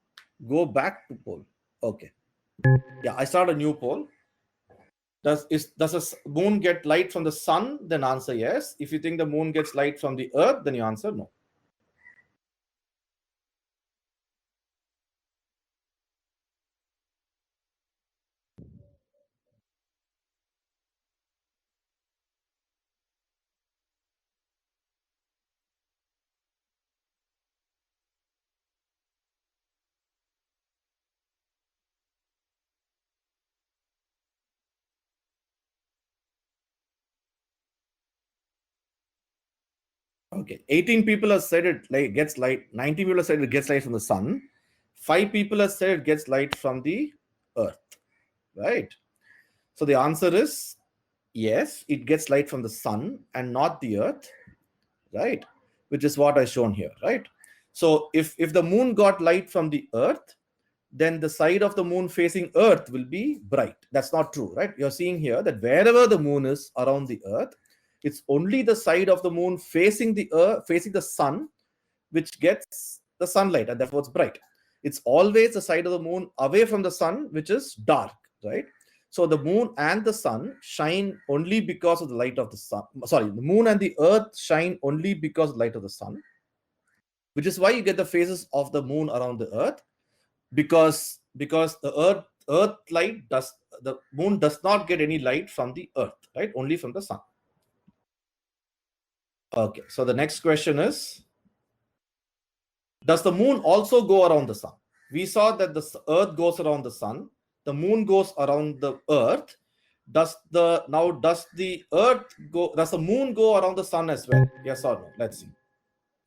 go back to poll? Okay. Yeah, I start a new poll. Does a moon get light from the sun? Then answer yes. If you think the moon gets light from the earth, then you answer no. Okay, 18 people have said it gets light. 90 people have said it gets light from the sun. 5 people have said it gets light from the earth. Right? So the answer is yes, it gets light from the sun and not the earth. Right? Which is what I shown here. Right? So if the moon got light from the earth, then the side of the moon facing earth will be bright. That's not true, right? You're seeing here that wherever the moon is around the earth, it's only the side of the moon facing the earth, facing the sun, which gets the sunlight, and therefore it's bright. It's always the side of the moon away from the sun, which is dark, right? So the moon and the sun shine only because of the light of the sun. Sorry, the moon and the earth shine only because of the light of the sun, which is why you get the phases of the moon around the earth, because the earth light does, the moon does not get any light from the earth, right? Only from the sun. Okay, so the next question is, does the moon also go around the sun? We saw that the earth goes around the sun, the moon goes around the earth. Does the moon go around the sun as well? Yes or no? Let's see.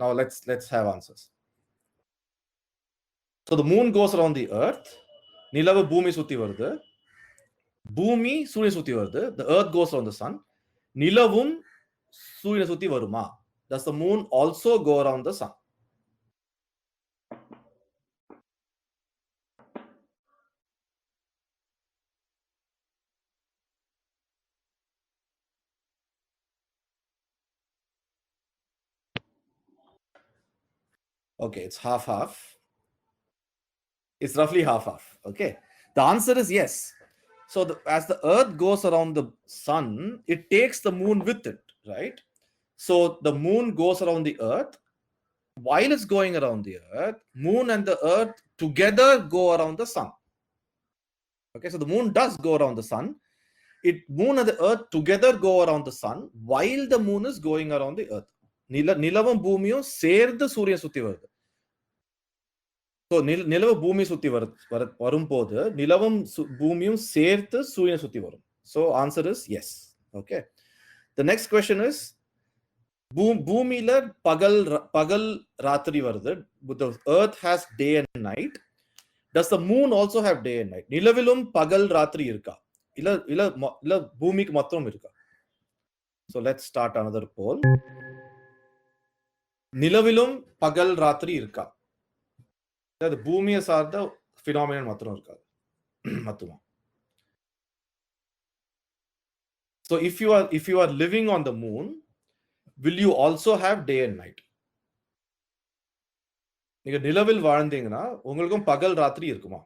Now let's have answers. So the moon goes around the earth. நிலவு பூமி சுத்தி வருது. பூமி சூரியன் சுத்தி வருது. The earth goes around the sun. நிலவும் சூரியனை சுத்தி வருமா? Does the moon also go around the sun? Okay, it's half. It's roughly half. Okay. The answer is yes. So as the earth goes around the sun, it takes the moon with it, right? So the moon goes around the earth. While it's going around the earth, moon and the earth together go around the sun. Okay, so the moon does go around the sun. Moon and the earth together go around the sun while the moon is going around the earth. நிலவும் பூமியும் சேர்ந்து சூரியன் சுத்தி வருது. So நிலவு பூமி சுத்தி வரும்போது நிலவும் பூமியும் சேர்த்து சூரியனை சுத்தி வரும். So answer is yes. Okay. The next question is, பூமியில பகல் ராத்திரி வருது. The earth has day and night. Does the moon also have day and night? நிலவிலும் பகல் ராத்திரி இருக்கா? இல்ல பூமிக்கு மாத்திரம் இருக்கா? So let's start another poll. நிலவிலும் பகல் ராத்திரி இருக்கா? அது பூமியை சார்ந்த பினாமினன் மாத்திரம் இருக்காது. மொத்தமா. So if you are living on the moon, will you also have day and night? நீங்க நிலவில் வாழ்ந்தீங்கன்னா உங்களுக்கும் பகல் ராத்திரி இருக்குமா?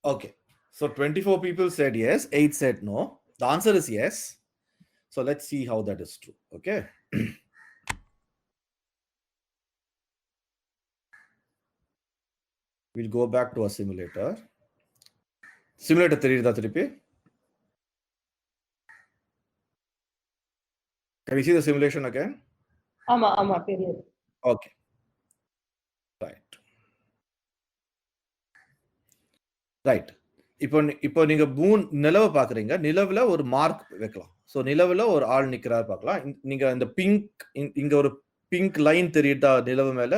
Okay. So 24 people said yes, 8 said no. The answer is yes. So let's see how that is true. Okay. We'll go back to our simulator. Simulator 3. Can we see the simulation again? Ama, period. Okay. Right. Right. இப்போ நீங்க நிலவை பாக்குறீங்க. நிலவுல ஒரு mark வைக்கலாம். So நிலவுல ஒரு ஆள் நிக்கிறார் பார்க்கலாம். நீங்க இந்த பிங்க் இங்க ஒரு பிங்க் லைன் தெரியுதா நிலவு மேல?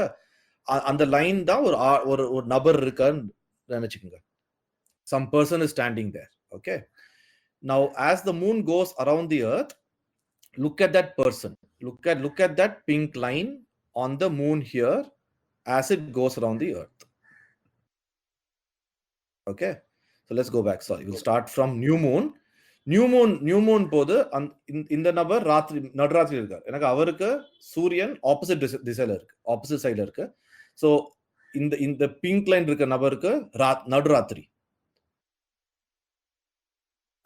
அந்த லைன் தான் ஒரு நபர் இருக்கான்னு நினைச்சுக்கோங்க. Some person is standing there. Okay. Now, as the moon goes around the earth, look at that person. Look at that pink line on the moon here as it goes around the earth. Okay. So let's go back. Sorry, we'll start from new moon. New moon போது இந்த நபர் நடுராத்திரி இருக்கார். எனக்கு அவருக்கு சூரியன் opposite திசையில இருக்கு, ஆப்போசிட் சைடுல இருக்கு. ஸோ இந்த பிங்க் லைன் இருக்க நபருக்கு நடுராத்திரி.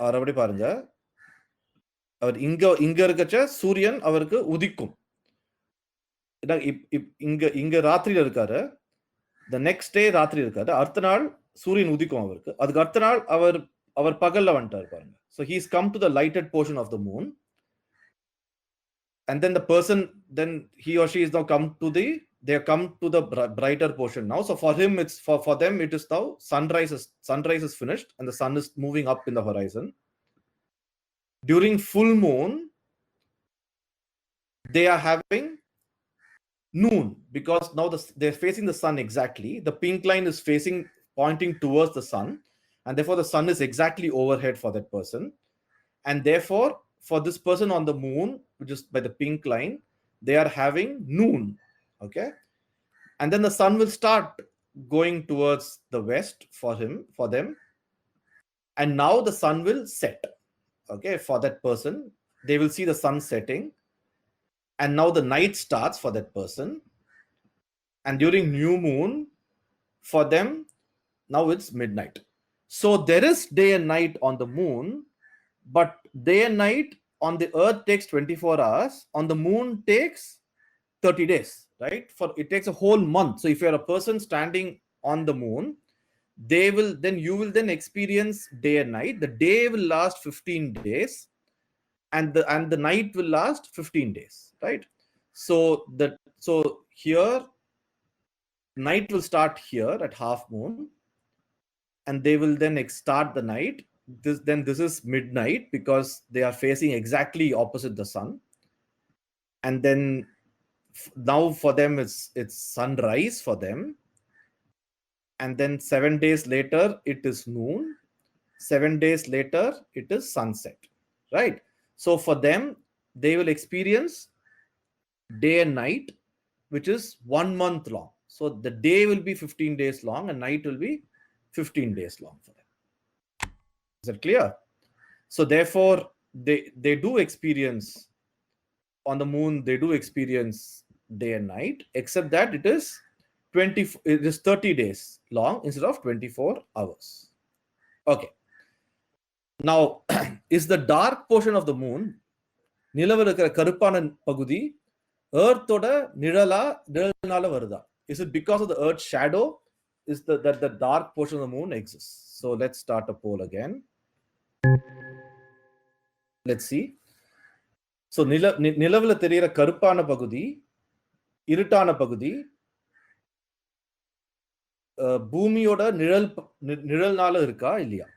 அவர் எப்படி பாருங்க, அவர் இங்க இருக்கச்ச சூரியன் அவருக்கு உதிக்கும். இங்க ராத்திரியில இருக்காரு, the next day ராத்திரி இருக்காரு, அடுத்த நாள் சூரியன் உதிக்கும் அவருக்கு, அதுக்கு அடுத்த நாள் அவர் பகல்ல வந்துட்டார் பாருங்க. So he's come to the lighted portion of the moon, and then the person, then he or she is now they have come to the brighter portion now. So for him, it's for them it is now sunrise is finished and the sun is moving up in the horizon. During full moon, they are having noon, because now they're facing the sun exactly. The pink line is pointing towards the sun, and therefore the sun is exactly overhead for that person. And therefore, for this person on the moon, which is by the pink line, they are having noon. Okay. And then the sun will start going towards the west for them. And now the sun will set. Okay. For that person, they will see the sun setting. And now the night starts for that person. And during new moon, for them, now it's midnight. So there is day and night on the moon, but day and night on the earth takes 24 hours. On the moon takes 30 days, right? It takes a whole month. So if you're a person standing on the moon, you will then experience day and night. The day will last 15 days. And the night will last 15 days, right? So here night will start here at half moon, and they will then start the night. This is midnight because they are facing exactly opposite the sun. And then now for them it's sunrise for them. And then 7 days later it is noon. 7 days later it is sunset, right? So for them, they will experience day and night, which is 1 month long. So the day will be 15 days long and night will be 15 days long for them. Is that clear? So therefore, they do experience on the moon, they do experience day and night, except that it is 30 days long instead of 24 hours. Okay. Now, is the dark portion of the moon, நிலவில் இருக்கிற கருப்பான பகுதி எர்த்தோட நிழல்னால வருதா? Is it because of the earth's shadow that the dark portion of the moon exists? So let's start a poll again. Let's see. So நிலவுல தெரிகிற கருப்பான பகுதி, இருட்டான பகுதி பூமியோட நிழல்னால இருக்கா இல்லையா?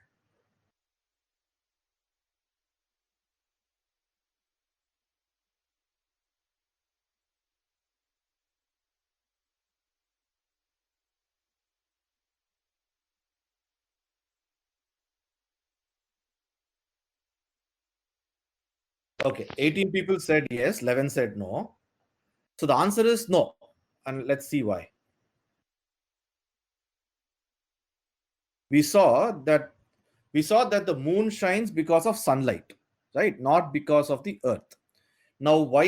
Okay, 18 people said yes, 11 said no. So the answer is no. And let's see why. We saw that the moon shines because of sunlight, right? Not because of the earth. Now, why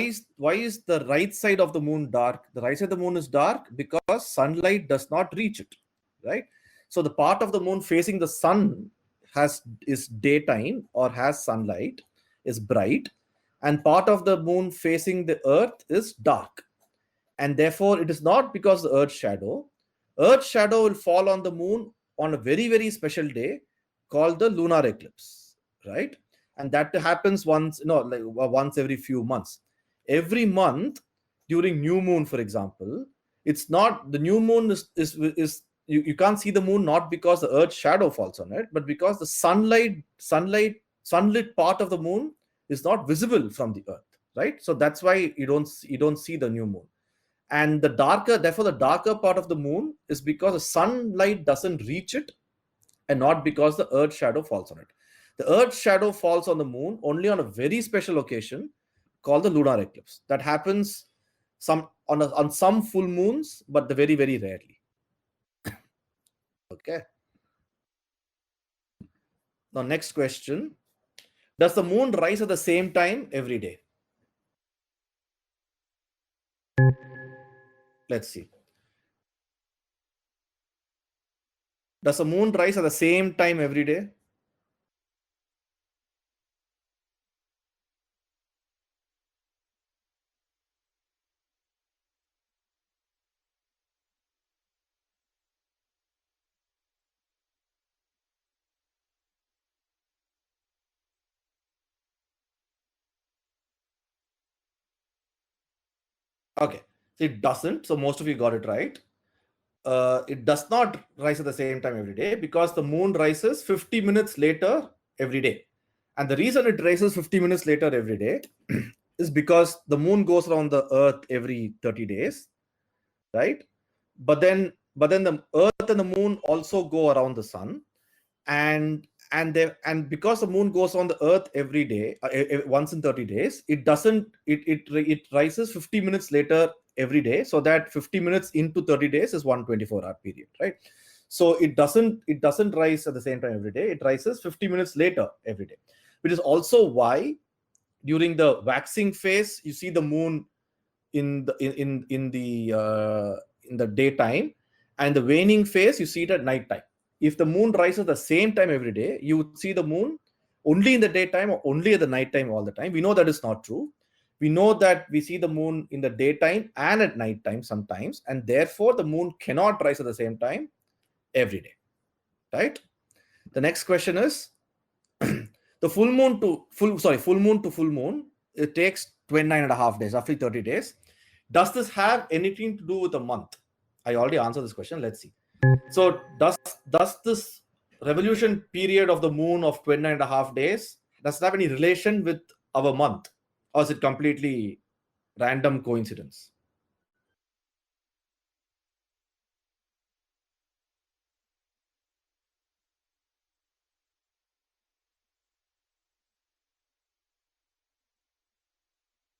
is the right side of the moon dark? The right side of the moon is dark because sunlight does not reach it, right? So the part of the moon facing the sun is daytime or has sunlight, is bright, and part of the moon facing the earth is dark. And therefore, it is not because the earth's shadow. Earth's shadow will fall on the moon on a very, very special day called the lunar eclipse, right? And that happens once, like once every few months. Every month during new moon, for example, it's not the new moon is you can't see the moon not because the earth's shadow falls on it, but because the sunlit part of the moon is not visible from the earth, right? So that's why you don't see the new moon. And therefore the darker part of the moon is because the sunlight doesn't reach it, and not because the earth's shadow falls on it. The earth's shadow falls on the moon only on a very special occasion called the lunar eclipse. That happens on some full moons, but very, very rarely. Okay. Now, next question. Does the moon rise at the same time every day? Let's see. Does the moon rise at the same time every day? Okay, so it doesn't. So most of you got it right. It does not rise at the same time every day because the moon rises 50 minutes later every day. And the reason it rises 50 minutes later every day is because the moon goes around the earth every 30 days, right? But then the earth and the moon also go around the sun, and because the moon goes on the earth every day, once in 30 days, it rises 50 minutes later every day, so that 50 minutes into 30 days is 124-hour period, right? So it doesn't rise at the same time every day. It rises 50 minutes later every day, which is also why during the waxing phase you see the moon in the daytime, and the waning phase you see it at night time. If the moon rises at the same time every day, you would see the moon only in the daytime or only at the nighttime all the time. We know that is not true. We know that we see the moon in the daytime and at nighttime sometimes, and therefore the moon cannot rise at the same time every day, right? The next question is the full moon to full moon, it takes 29.5 days, roughly 30 days. Does this have anything to do with a month? I already answered this question. Let's see. So does this revolution period of the moon of 29.5 days, does it have any relation with our month, or is it completely random coincidence?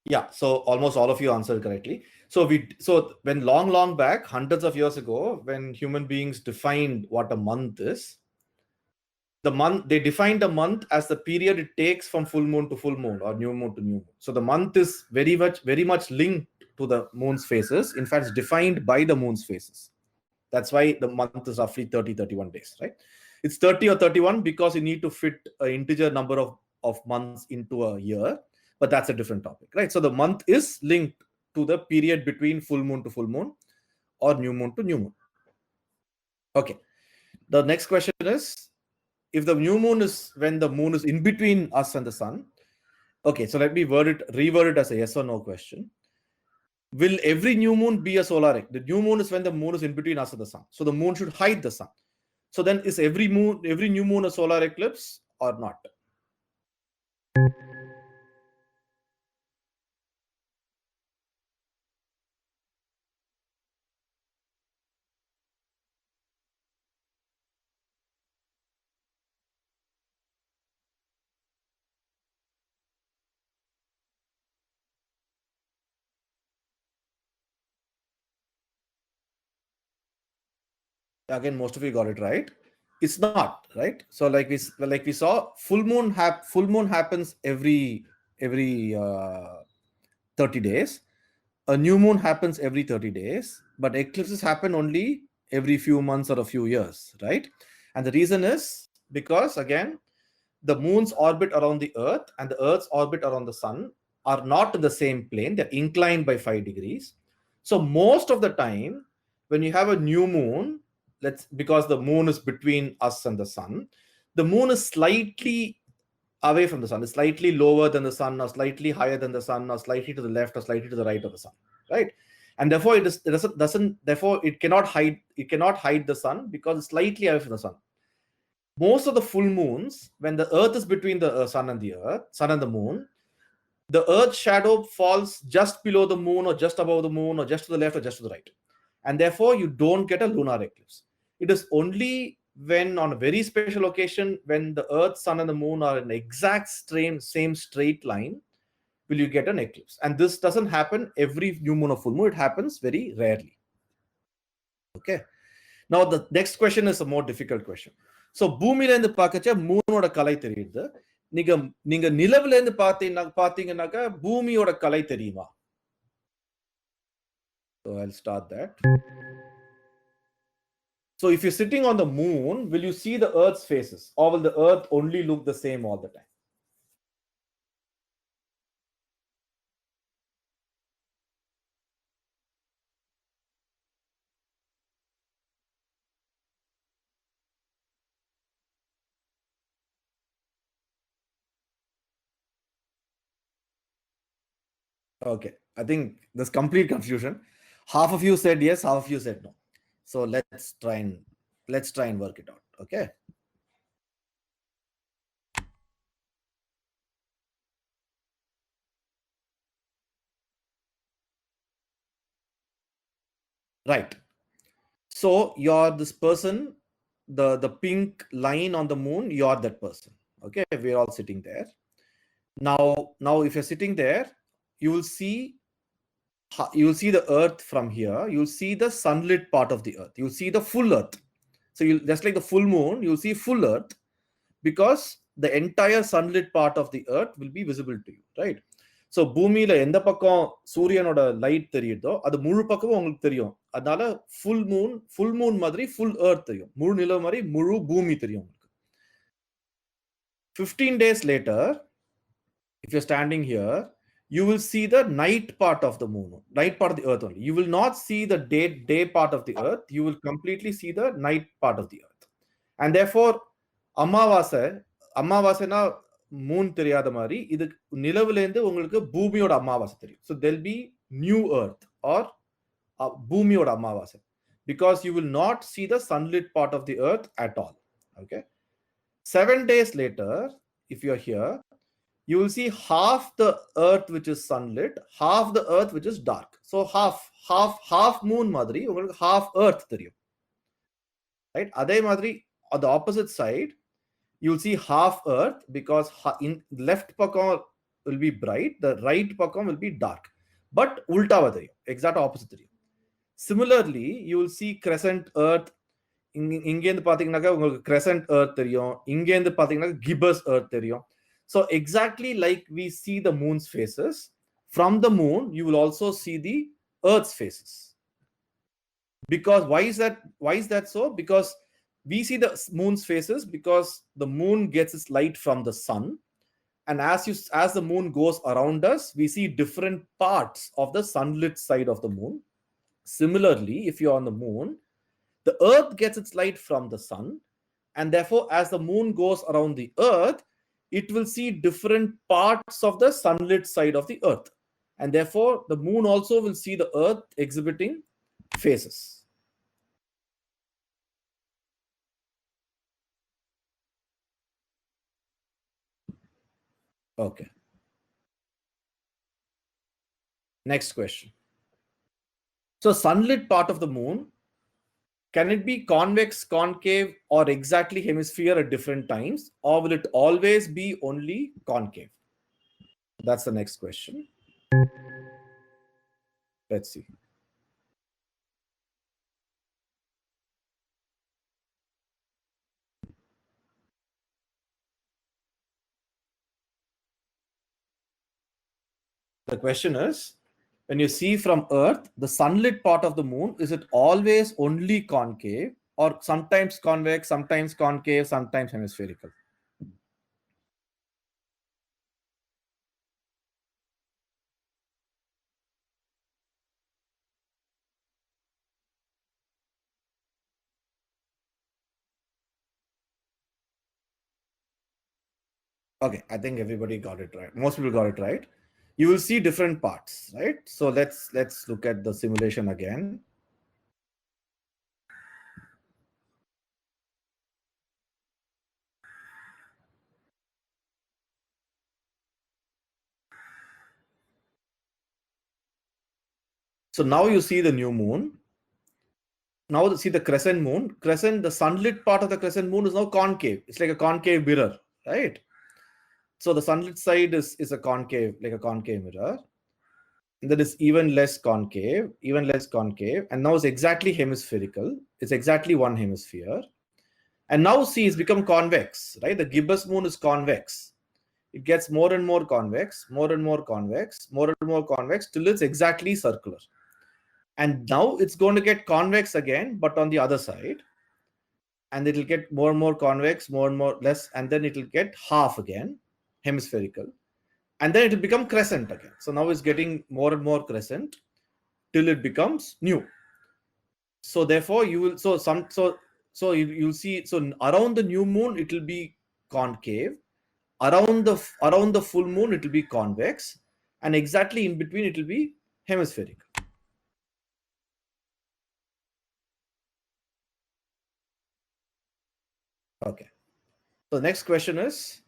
Yeah, so almost all of you answered correctly. So when long back, hundreds of years ago, when human beings defined what a month is, they defined a month as the period it takes from full moon to full moon or new moon to new moon. So the month is very much linked to the moon's phases. In fact, it's defined by the moon's phases. That's why the month is roughly 31 days, right? It's 30 or 31 because you need to fit an integer number of months into a year, but that's a different topic, right? So the month is linked to the period between full moon to full moon or new moon to new moon. Okay. The next question is, if the new moon is when the moon is in between us and the sun. Okay, so let me reword it as a yes or no question. Will every new moon be a solar eclipse? The new moon is when the moon is in between us and the sun. So the moon should hide the sun. So then is every new moon a solar eclipse or not? Again, most of you got it right. It's not, right? So like we saw, full moon happens every 30 days. A new moon happens every 30 days, but eclipses happen only every few months or a few years, right? And the reason is because, again, the moon's orbit around the Earth and the Earth's orbit around the sun are not in the same plane. They're inclined by 5 degrees. So most of the time, when you have a new moon, because the moon is between us and the sun, the moon is slightly away from the sun. It's slightly lower than the sun, or slightly higher than the sun, or slightly to the left, or slightly to the right of the sun, right? And therefore, it cannot hide the sun because it's slightly away from the sun. Most of the full moons, when the Earth is between the sun and the moon, the Earth's shadow falls just below the moon, or just above the moon, or just to the left, or just to the right. And therefore, you don't get a lunar eclipse. It is only when, on a very special occasion, when the Earth, sun, and the moon are in the exact same straight line, will you get an eclipse. And this doesn't happen every new moon or full moon. It happens very rarely. Okay. Now, the next question is a more difficult question. So, பூமியில இருந்து பார்க்கச்ச மூனோட கலை தெரியுது. நீங்க நிலவுல இருந்து பாத்தீங்கன்னாக்க பூமியோட கலை தெரியுமா? So, I'll start that. So, if you're sitting on the moon, will you see the Earth's faces, or will the Earth only look the same all the time? Okay, I think there's complete confusion. Half of you said yes, half of you said no. So let's try and work it out. Okay. Right. So you're this person, the pink line on the moon, you're that person. Okay, we're all sitting there. Now if you're sitting there, you will see the Earth from here. You'll see the sunlit part of the Earth. You'll see the full Earth. So you just like the full moon, you'll see full Earth, because the entire sunlit part of the Earth will be visible to you, right? So பூமியில எந்த பக்கம் சூரியனோட light தெரியுதோ அது முழு பக்கமும் உங்களுக்கு தெரியும். அதனால full moon மாதிரி full Earth தெரியும். முழு நிலவு மாதிரி முழு பூமி தெரியும் உங்களுக்கு. 15 days later, if you're standing here, you will see the night part of the moon, night part of the Earth only. You will not see the day part of the Earth. You will completely see the night part of the Earth. And therefore, அமாவாசைனா moon தெரியாத மாதிரி இது நிலவுல இருந்து உங்களுக்கு பூமியோட அமாவாசை தெரியும். So there'll be new Earth or பூமியோட அமாவாசை, because you will not see the sunlit part of the Earth at all. Okay. 7 days later, if you're here, you will see half the Earth which is sunlit, half the Earth which is dark. So half moon மாதிரி உங்களுக்கு half Earth தெரியும், right? அதே மாதிரி on the opposite side, you'll see half Earth, because in left pakam will be bright, the right pakam will be dark, but ultava theriyum, exact opposite theriyum. Similarly, you will see crescent Earth. இங்க இருந்து பாத்தீங்கன்னாக்க உங்களுக்கு crescent Earth தெரியும், இங்க இருந்து பாத்தீங்கன்னா gibbous Earth தெரியும். So exactly like we see the moon's faces, from the moon you will also see the Earth's faces. Because why is that so? Because we see the moon's faces because the moon gets its light from the sun, and as the moon goes around us, we see different parts of the sunlit side of the moon. Similarly, if you're on the moon, the Earth gets its light from the sun, and therefore as the moon goes around the Earth, it will see different parts of the sunlit side of the Earth, and therefore the moon also will see the Earth exhibiting faces. Okay. Next question. So sunlit part of the moon, can it be convex, concave, or exactly hemisphere at different times, or will it always be only concave? That's the next question. Let's see. The question is, when you see from Earth, the sunlit part of the moon, is it always only concave or sometimes convex, sometimes concave, sometimes hemispherical? Okay, I think everybody got it right. Most people got it right. You will see different parts, right? So let's look at the simulation again. So now you see the new moon. Now see the crescent moon. Crescent, the sunlit part of the crescent moon is now concave. It's like a concave mirror, right? So the sunlit side is a concave, like a concave mirror. And that is even less concave, and now it's exactly hemispherical. It's exactly one hemisphere. And now see, it's become convex, right? The gibbous moon is convex. It gets more and more convex, more and more convex, more and more convex till it's exactly circular. And now it's going to get convex again, but on the other side. And it'll get more and more convex, more and more less, and then it'll get half again, hemispherical. And then it'll become crescent again. So now it's getting more and more crescent till it becomes new. So therefore you will, you'll see, so around the new moon, it will be concave. Around the full moon, it will be convex. And exactly in between, it will be hemispherical. Okay. So the next question is,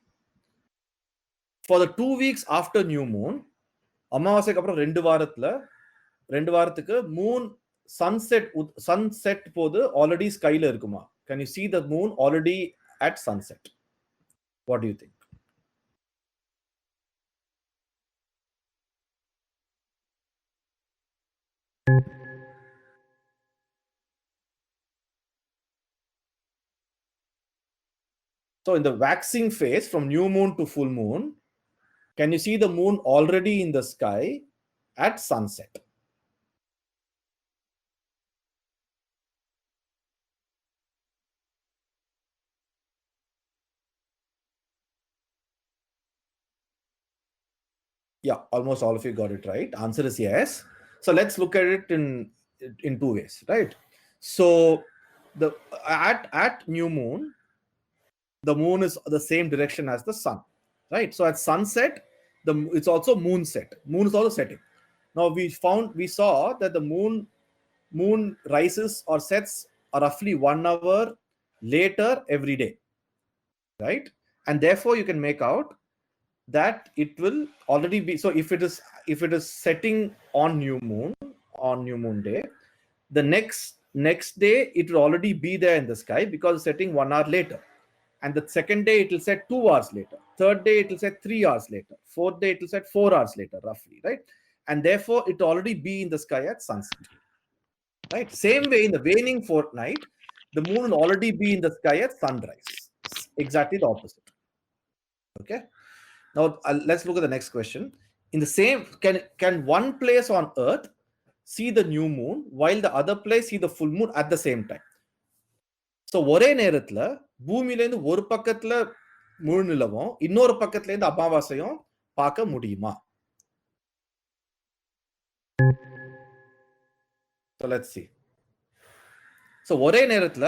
for the 2 weeks after new moon, அமாவாசைக்கு அப்புறம் 2 வாரத்துக்கு Moon sunset போது already ஸ்கைல இருக்குமா? Can you see the moon already at sunset? What do you think? So in the waxing phase from new moon to full moon, can you see the moon already in the sky at sunset? Yeah, almost all of you got it right. Answer is yes. So let's look at it in 2 ways, right? So the at new moon, the moon is the same direction as the sun, right? So at sunset, it's also moonset. Moon is also setting. Now we saw that the moon rises or sets roughly 1 hour later every day, right? And therefore you can make out that it will already be, so if it is setting on new moon day, the next day it will already be there in the sky because it's setting 1 hour later. And the second day it will set 2 hours later. Third day it will set 3 hours later. Fourth day it will set 4 hours later, roughly, right? And therefore it will already be in the sky at sunset, right? Same way in the waning fortnight, the moon will already be in the sky at sunrise. Exactly the opposite. Okay. Now let's look at the next question. In the same, can one place on Earth see the new moon while the other place see the full moon at the same time? So ஒரே நேரத்துல பூமியில இருந்து ஒரு பக்கத்துல முழு நிலவும் இன்னொரு பக்கத்துல இருந்து அமாவாசையும் பார்க்க முடியுமா? So let's see. So ஒரே நேரத்துல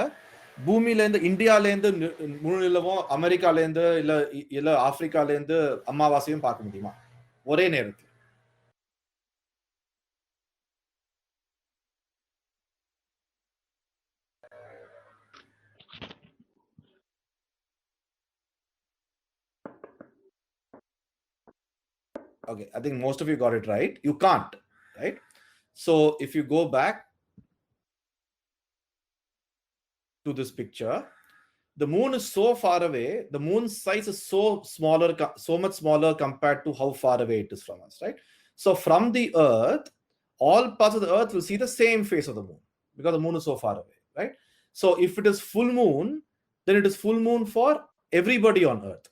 பூமியில இருந்து இந்தியால இருந்து முழு நிலவும் அமெரிக்கால இருந்து இல்ல ஆப்பிரிக்கால இருந்து அமாவாசையும் பார்க்க முடியுமா ஒரே நேரத்துல? Okay, I think most of you got it right. You can't, right? So if you go back to this picture, the moon is so far away, the moon's size is so much smaller compared to how far away it is from us, right? So from the Earth, all parts of the Earth will see the same face of the moon because the moon is so far away, right? So if it is full moon, then it is full moon for everybody on Earth.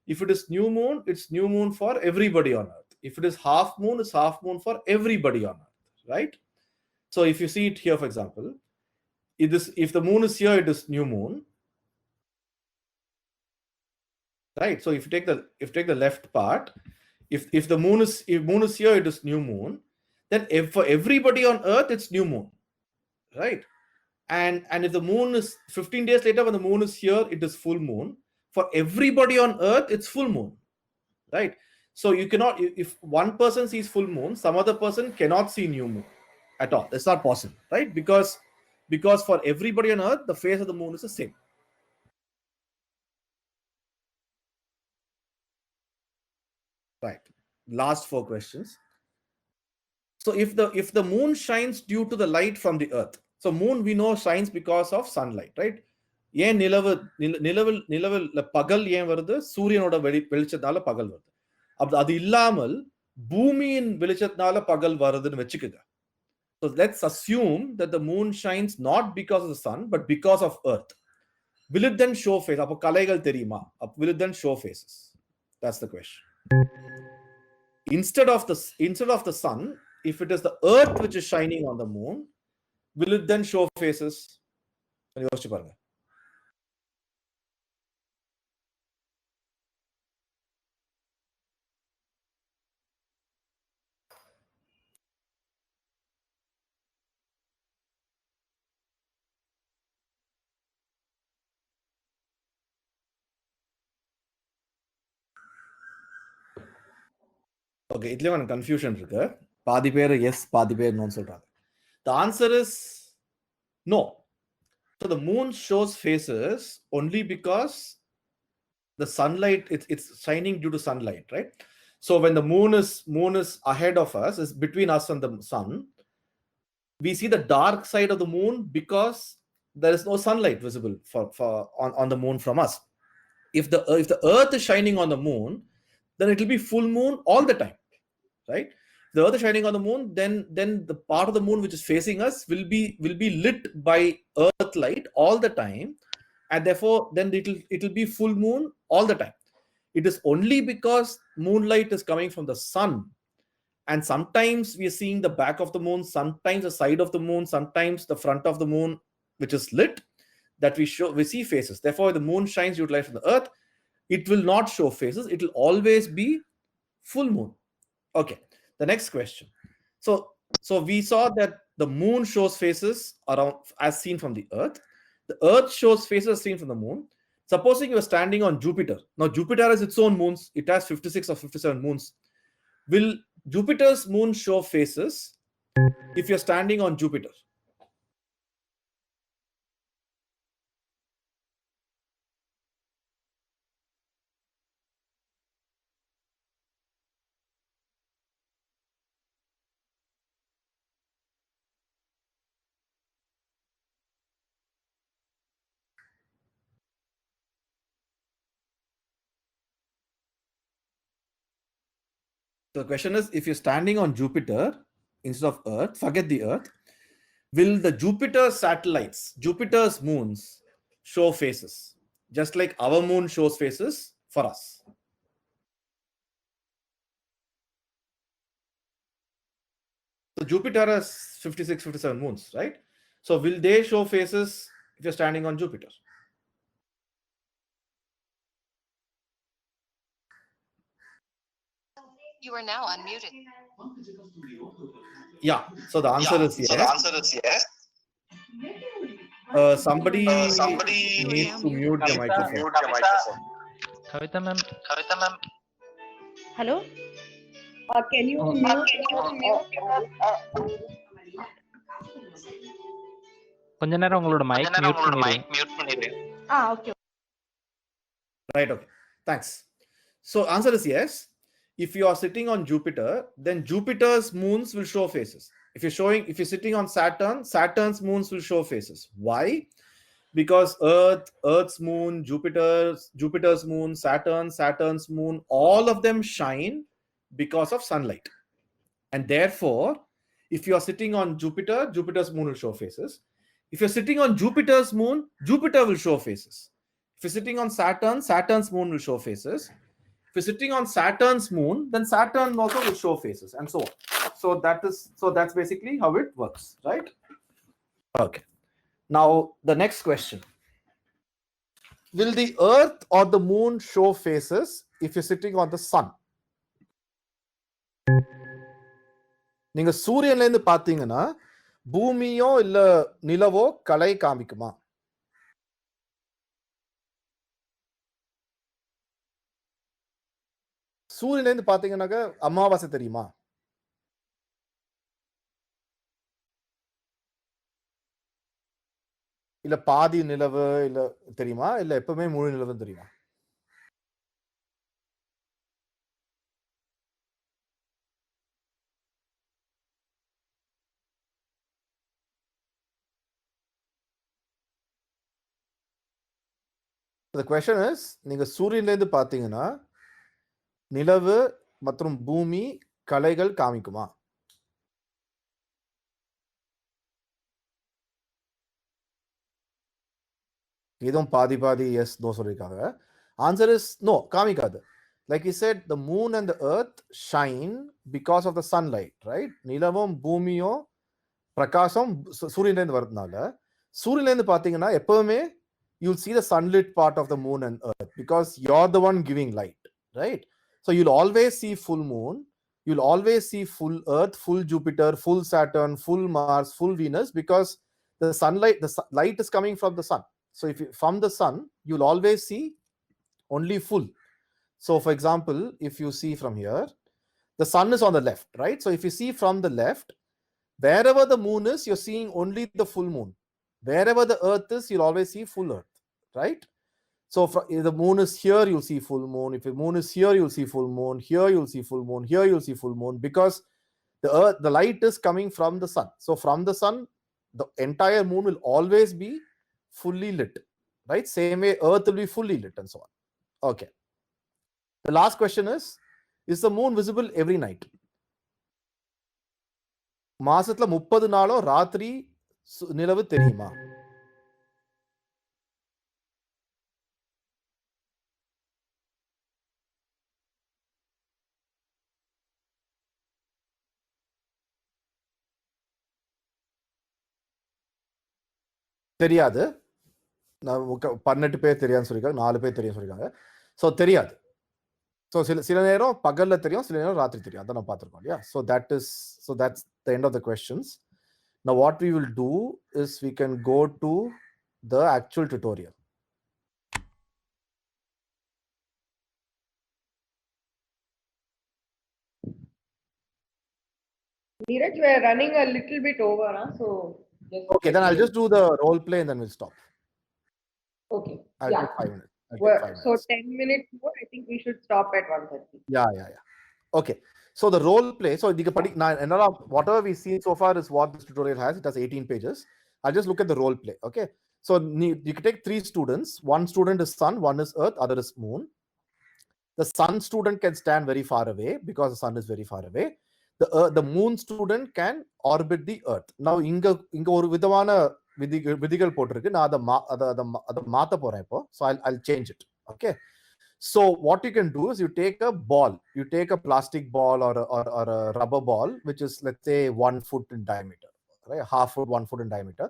If it is new moon, it's new moon for everybody on Earth. If it is half moon, it's half moon for everybody on Earth, right? So if you see it here, for example, if the moon is here, it is new moon, right? So if you take the left part, if the moon is here, it is new moon. Then for everybody on Earth, it's new moon, right? And if the moon is 15 days later, when the moon is here, it is full moon. For everybody on Earth, it's full moon, right? So you cannot, if one person sees full moon, some other person cannot see new moon at all. It's not possible, right? Because for everybody on Earth, the phase of the moon is the same. Right. Last 4 questions. So if the moon shines due to the light from the Earth, so moon we know shines because of sunlight, right? ஏன் நிலவில் பகல் ஏன் வருது? சூரியனோட வெளிச்சத்தால பகல் வருது. அது இல்லாமல் பூமியின் வெளிச்சத்தால பகல் வருதுன்னு வெச்சுக்குங்க. So let's assume that the moon shines not because of the sun but because of Earth. Will it then show face? அப்ப கலைகள் தெரியுமா? Will it then show faces? That's the question. Instead of the sun, if it is the Earth which is shining on the moon, will it then show faces? யோசிச்சு பாருங்க. Okay, இதுல ஒரு confusion இருக்கு. பாதி பேர் எஸ், பாதி பேர் நோன்னு சொல்றாங்க. The answer is no. So the moon shows faces only because the sunlight, it's shining due to sunlight, right? So when the moon is ahead of us, is between us and the sun, we see the dark side of the moon because there is no sunlight visible on the moon from us. If the Earth is shining on the moon, then it will be full moon all the time, right? The Earth is shining on the moon, then the part of the moon which is facing us will be lit by Earth light all the time, and therefore then it will be full moon all the time. It is only because moonlight is coming from the sun, and sometimes we are seeing the back of the moon, sometimes the side of the moon, sometimes the front of the moon which is lit, that we see faces. Therefore the moon shines due to light from the Earth. It will not show faces. It will always be full moon. Okay, the next question. So we saw that the moon shows faces around as seen from the Earth. The Earth shows faces as seen from the moon. Supposing you are standing on Jupiter. Now Jupiter has its own moons. It has 56 or 57 moons. Will Jupiter's moon show faces if you're standing on Jupiter? So the question is, if you're standing on Jupiter instead of Earth, forget the Earth, will the Jupiter satellites, Jupiter's moons, show faces? Just like our moon shows faces for us. So Jupiter has 56, 57 moons, right? So will they show faces if you're standing on Jupiter? You are now unmuted. Yeah, so the answer is yes. Somebody needs to mute the microphone. Kavita ma'am. Hello? Can you mute? கொஞ்ச நேரம் உங்களோட mic mute பண்ணிடுங்க. Okay. Right, okay. Thanks. So answer is yes. If you are sitting on Jupiter, then Jupiter's moons will show faces. If you're sitting on Saturn, Saturn's moons will show faces. Why? Because Earth's moon, Jupiter's moon, Saturn's moon, all of them shine because of sunlight. And therefore, if you are sitting on Jupiter, Jupiter's moon will show faces. If you're sitting on Jupiter's moon, Jupiter will show faces. If you're sitting on Saturn, Saturn's moon will show faces. If If you're sitting on Saturn's moon, then Saturn also will show faces, and so on. So that's basically how it works, right? Okay. Now the next question: will the Earth or the moon show faces if you're sitting on the sun? நீங்க சூரியன்ல இருந்து பாத்தீங்கன்னா பூமியோ இல்ல நிலவோ கலை காமிக்குமா? சூரியன்ல இருந்து பாத்தீங்கன்னாக்க அமாவாசை தெரியுமா? இல்ல பாதி நிலவு இல்ல தெரியுமா? இல்ல எப்பவுமே முழு நிலவு தெரியுமா? The question is, நீங்க சூரியன்ல இருந்து பாத்தீங்கன்னா நிலவு மற்றும் பூமி கலைகள் காமிக்குமா? இதுவும் பாதி பாதி எஸ் நோ சொல்லிருக்காங்க. Answer is no, காமிக்காது. Like you said, the moon and the earth shine because of the sunlight, right? நிலவும் பூமியும் பிரகாசம் சூரியன்ல இருந்து வரதுனால சூரியன்ல இருந்து பாத்தீங்கன்னா எப்பவுமே you'll see the sunlit part of the moon and earth because you're the one giving light, right? So you'll always see full moon, you'll always see full earth, full Jupiter, full Saturn, full Mars, full Venus, because the sunlight, light is coming from the sun. So if you, from the sun, you'll always see only full. So for example, if you see from here, the sun is on the left, right? So if you see from the left, wherever the moon is, you're seeing only the full moon. Wherever the earth is, you'll always see full earth, right? So if the moon is here, you'll see full moon. If the moon is here, you'll see full moon. Here you'll see full moon. Here you'll see full moon, because the earth, the light is coming from the sun. So from the sun, the entire moon will always be fully lit, right? Same way earth will be fully lit and so on. Okay. The last question is the moon visible every night? மாசத்துல 30 நாளும் ராத்திரி நிலவு தெரியுமா? தெரியாது. நான் 18 பேர் தெரியாதுன்னு சொல்லிருக்காங்க, 4 பேர் தெரியும் சொல்லிருக்காங்க. ஸோ தெரியாது. ஸோ சில நேரம் பகல்ல தெரியும், சில நேரம் ராத்திரி தெரியும். அதான் நான் பார்த்துருக்கோம் இல்லையா? So that's the end of the questions. Now what we will do is we can go to the actual tutorial. Neeraj, we are running a little bit over, huh? So Okay, then I'll just do the role play and then we'll stop. Okay. I'll Yeah. take 5 minutes. So 10 minutes more, I think we should stop at 1:30. Yeah. Okay. So the role play, so whatever we've seen so far is what this tutorial has. It has 18 pages. I'll just look at the role play. Okay. So you can take 3 students. One student is sun, one is earth, other is moon. The sun student can stand very far away because the sun is very far away. The moon student can orbit the earth. Now inga ஒரு விதமான விதிகள் போட்டிருக்கு. நான் அத மாத்த போறேன் இப்போ. So I'll change it. Okay. So what you can do is you take a ball, you take a plastic ball or a rubber ball, which is, let's say, 1 foot in diameter, right? Half foot, 1 foot in diameter.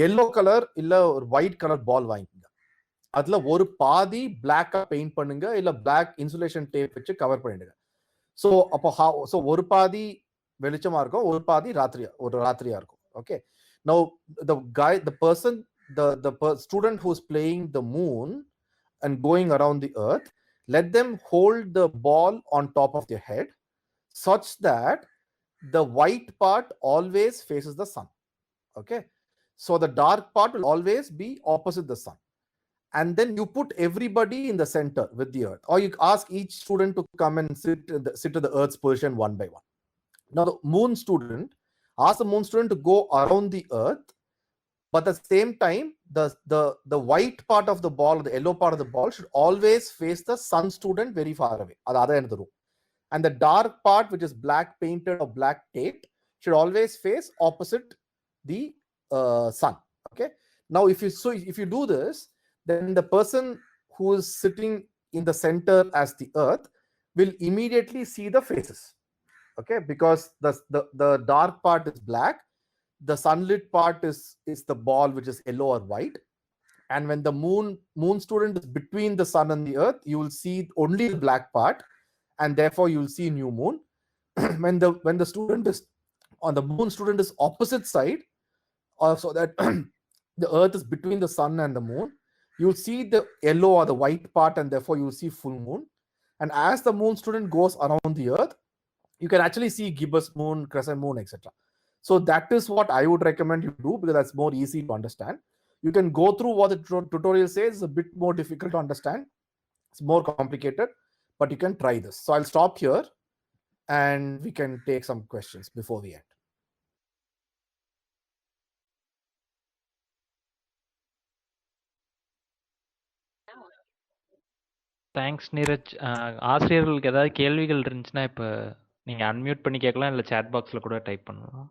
Yellow color இல்ல ஒரு white color ball வாங்கிக்கங்க. அதுல ஒரு பாதி black paint பண்ணுங்க, இல்ல black insulation tape வச்சு cover பண்ணிடுங்க. So அப்போ ஒரு பாதி வெளிச்சமா இருக்கும், ஒரு பாதி ராத்திரியா இருக்கும். Okay. Now the student who's playing the moon and going around the earth, let them hold the ball on top of their head such that the white part always faces the sun. Okay. So the dark part will always be opposite the sun. And then you put everybody in the center with the earth, or you ask each student to come and sit to the earth's position one by one. Now the moon student, ask the moon student to go around the earth, but at the same time the white part of the ball, the yellow part of the ball, should always face the sun student very far away at the other end of the room. And the dark part, which is black painted or black taped, should always face opposite the sun. Okay. Now if you do this, then the person who is sitting in the center as the earth will immediately see the faces. Okay, because the dark part is black, the sunlit part is the ball which is yellow or white, and when the moon student is between the sun and the earth, you will see only the black part, and therefore you will see new moon. when the student is on the moon student is opposite side, so that the earth is between the sun and the moon, you'll see the yellow or the white part, and therefore you'll see full moon. And as the moon student goes around the earth, you can actually see gibbous moon, crescent moon, etc. So that is what I would recommend you do, because that's more easy to understand. You can go through what the tutorial says. It's a bit more difficult to understand. It's more complicated, but you can try this. So I'll stop here and we can take some questions before we end. Thanks Neeraj. ஆசிரியர்களுக்கு ஏதாவது கேள்விகள் இருந்துச்சுன்னா இப்போ நீங்கள் unmute பண்ணி கேட்கலாம், இல்லை chat பாக்ஸில் கூட டைப் பண்ணலாம்.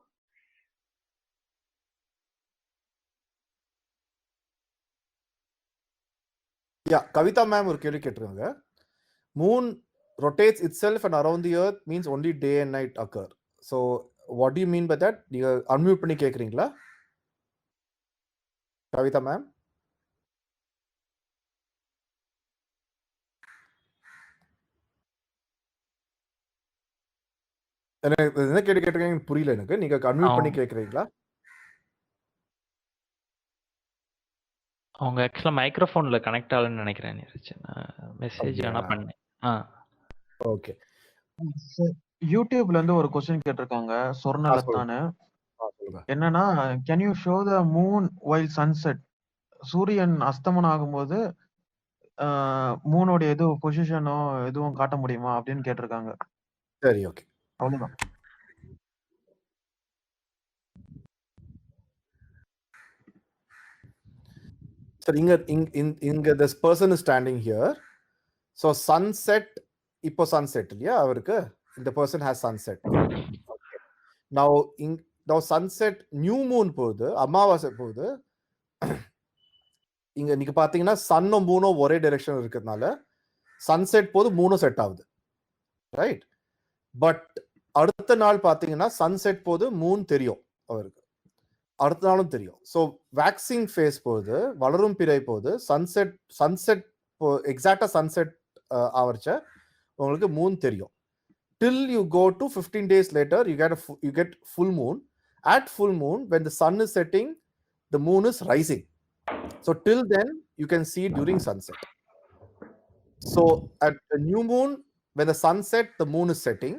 கவிதா மேம் ஒரு கேள்வி கேட்டிருக்காங்க. Moon rotates itself and around the earth means only day and night occur. So what do you mean by that? நீங்க அன்மியூட் பண்ணி கேக்குறீங்களா கவிதா மேம்? எனக்கு என்ன கேள்வி கேட்டிருக்கீங்க புரியல எனக்கு. நீங்க அன்மியூட் பண்ணி கேக்குறீங்களா? அவங்க ஆக்சுவலாக மைக்ரோஃபோனில் கனெக்ட் ஆகலன்னு நினைக்கிறேன் நீரஜ். மெசேஜ் வேணால் பண்ணேன். ஓகே. யூடியூப்ல இருந்து ஒரு கொஸ்டின் கேட்டிருக்காங்க சொர்ணலத்தானு. என்னன்னா, can you show the moon while sunset? சூரியன் அஸ்தமனம் ஆகும்போது மூனோட எதுவும் பொசிஷனோ எதுவும் காட்ட முடியுமா அப்படின்னு கேட்டிருக்காங்க. சரி, ஓகே, அவ்வளவுதான். சார் இங்க this person is standing here. So sunset, இப்போ sunset இல்லையா அவருக்கு? இந்த person has sunset. Now sunset new moon போகுது, அமாவாசை போகுது. இங்க நீங்க பாத்தீங்கன்னா சன்னும் மூணும் ஒரே டைரக்ஷன் இருக்கிறதுனால சன்செட் போது மூணும் செட் ஆகுது, ரைட்? பட் அடுத்த நாள் பாத்தீங்கன்னா சன்செட் போது மூன் தெரியும் அவருக்கு, அடுத்த நாளும் தெரியும். ஸோ வேக்சிங் ஃபேஸ் போகுது, வளரும் பிறை போகுது, சன்செட் எக்ஸாக்டா சன்செட் ஆவரிச்ச உங்களுக்கு மூன் தெரியும். Till you go to 15 days later, you get full moon. At full moon, when the sun is setting, the moon is rising. So till then, you can see during sunset. So at the new moon, when the sun set, the moon is setting.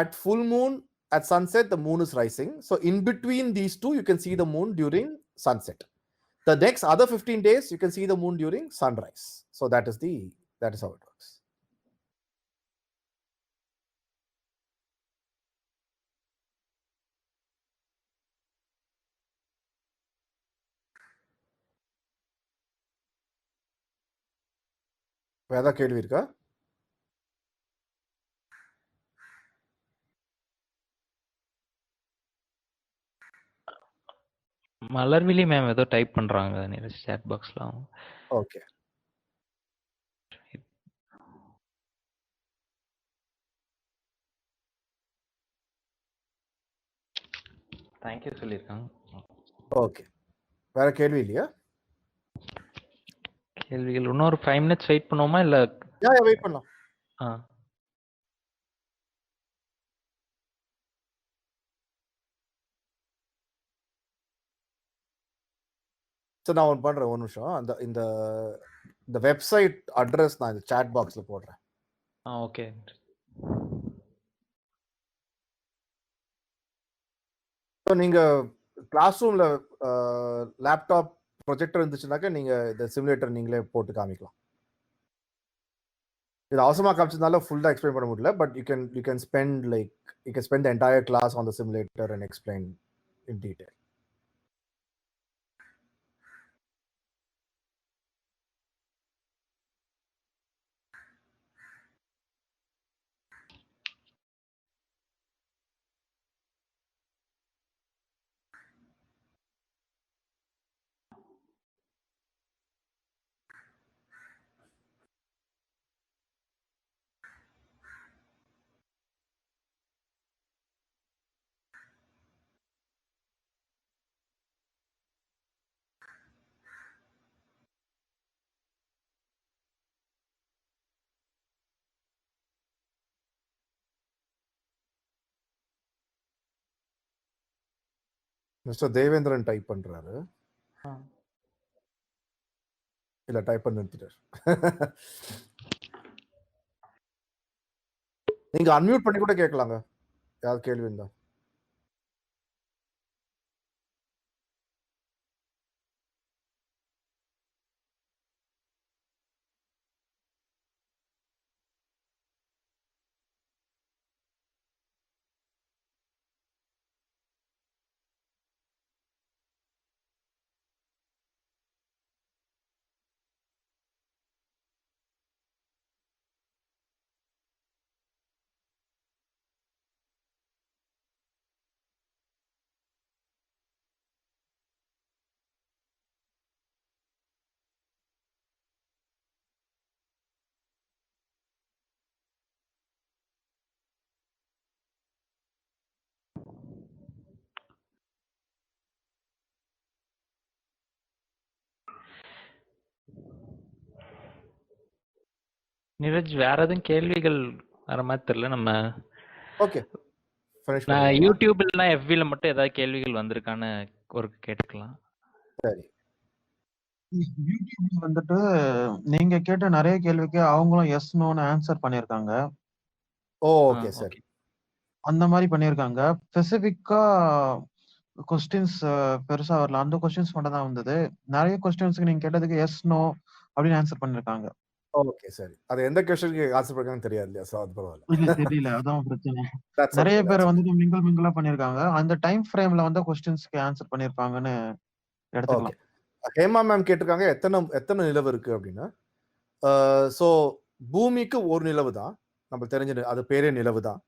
At full moon, at sunset, the moon is rising. So in between these two, you can see the moon during sunset. The next other 15 days, you can see the moon during sunrise. So that is how it works. வேற கேள்வி இருக்கா? Malarvizhi ma'am ஏதோ type பண்றாங்க Neeraj chat பாக்ஸ்ல. Okay. Thank you சொல்லியிருக்காங்க. Okay, வேற கேள்வி இல்லையா? கேள்விகள் இன்னொரு 5 minutes வெயிட் பண்ணுவோமா இல்ல? வெயிட் பண்ணலாம். சரி, நான் ஒன்று பண்றேன், ஒரு நிமிஷம். இந்த வெப்சைட் அட்ரஸ் நான் இந்த சாட் பாக்ஸ்ல போடுறேன். ஓகே. நீங்க கிளாஸ் ரூம்ல லேப்டாப் ப்ரொஜெக்டர் இருந்துச்சுனாக்க நீங்க இந்த சிமுலேட்டர் நீங்களே போட்டு காமிக்கலாம். இது அவசரமா காமிச்சதுனால ஃபுல்லா எக்ஸ்பிளைன் பண்ண முடியல, but you can spend the entire class on the simulator and explain in detail. Mister Devendran type பண்றாரு. இல்ல டைப் பண்ணி நிறுத்திட்டார். நீங்க அன்மியூட் பண்ணி கூட கேட்கலாங்க. யார் கேள்வி இருந்தா. நீரஜ் வேற எதுவும் கேள்விகள் வர மாதிரி தெரியல. நம்ம ஓகே. ஃபினிஷ் நான் பண்ணிடலாம். யூடியூப்ல எஃபில மட்டும் ஏதாவது கேள்விகள் வந்திருக்கான்னு ஒரு கேட்டுக்கலாம். சரி. யூடியூப்ல வந்துட்டு நீங்க கேட்ட நிறைய கேள்விக்கு அவங்களும் எஸ் நோன்னு ஆன்சர் பண்ணியிருக்காங்க. ஓகே சரி. அந்த மாதிரி பண்ணியிருக்காங்க. ஸ்பெசிஃபிக்கா கொஸ்டின்ஸ் பெருசா வரல. அந்த கொஸ்டின்ஸ் மட்டும் தான் வந்தது. நிறைய கொஸ்டின்ஸ்க்கு நீங்க கேட்டதுக்கு எஸ் நோ அப்படின்னு ஆன்சர் பண்ணிருக்காங்க. ஓகே சரி. அது எந்த क्वेश्चनக்கு ஆன்சர் பண்ணாங்கன்னு தெரியாது இல்லையா? சோ அது பரவாயில்லை. இல்ல தெரியல. அதான் பிரச்சனை. That's நிறைய okay, பேர் that's வந்துட்டு மிங்கிளா பண்ணிருக்காங்க. அந்த டைம் ஃப்ரேம்ல வந்து கொஸ்டின்ஸ்க்கு ஆன்சர் பண்ணிருப்பாங்கன்னு ஓகே. எடுத்துக்கலாம். ஹேமா மேம் கேட்டிருக்காங்க எத்தனை நிலவு இருக்கு அப்படின்னா. சோ பூமிக்கு ஒரு நிலவு தான். நமக்கு தெரிஞ்சது அது பேரே நிலவு தான்.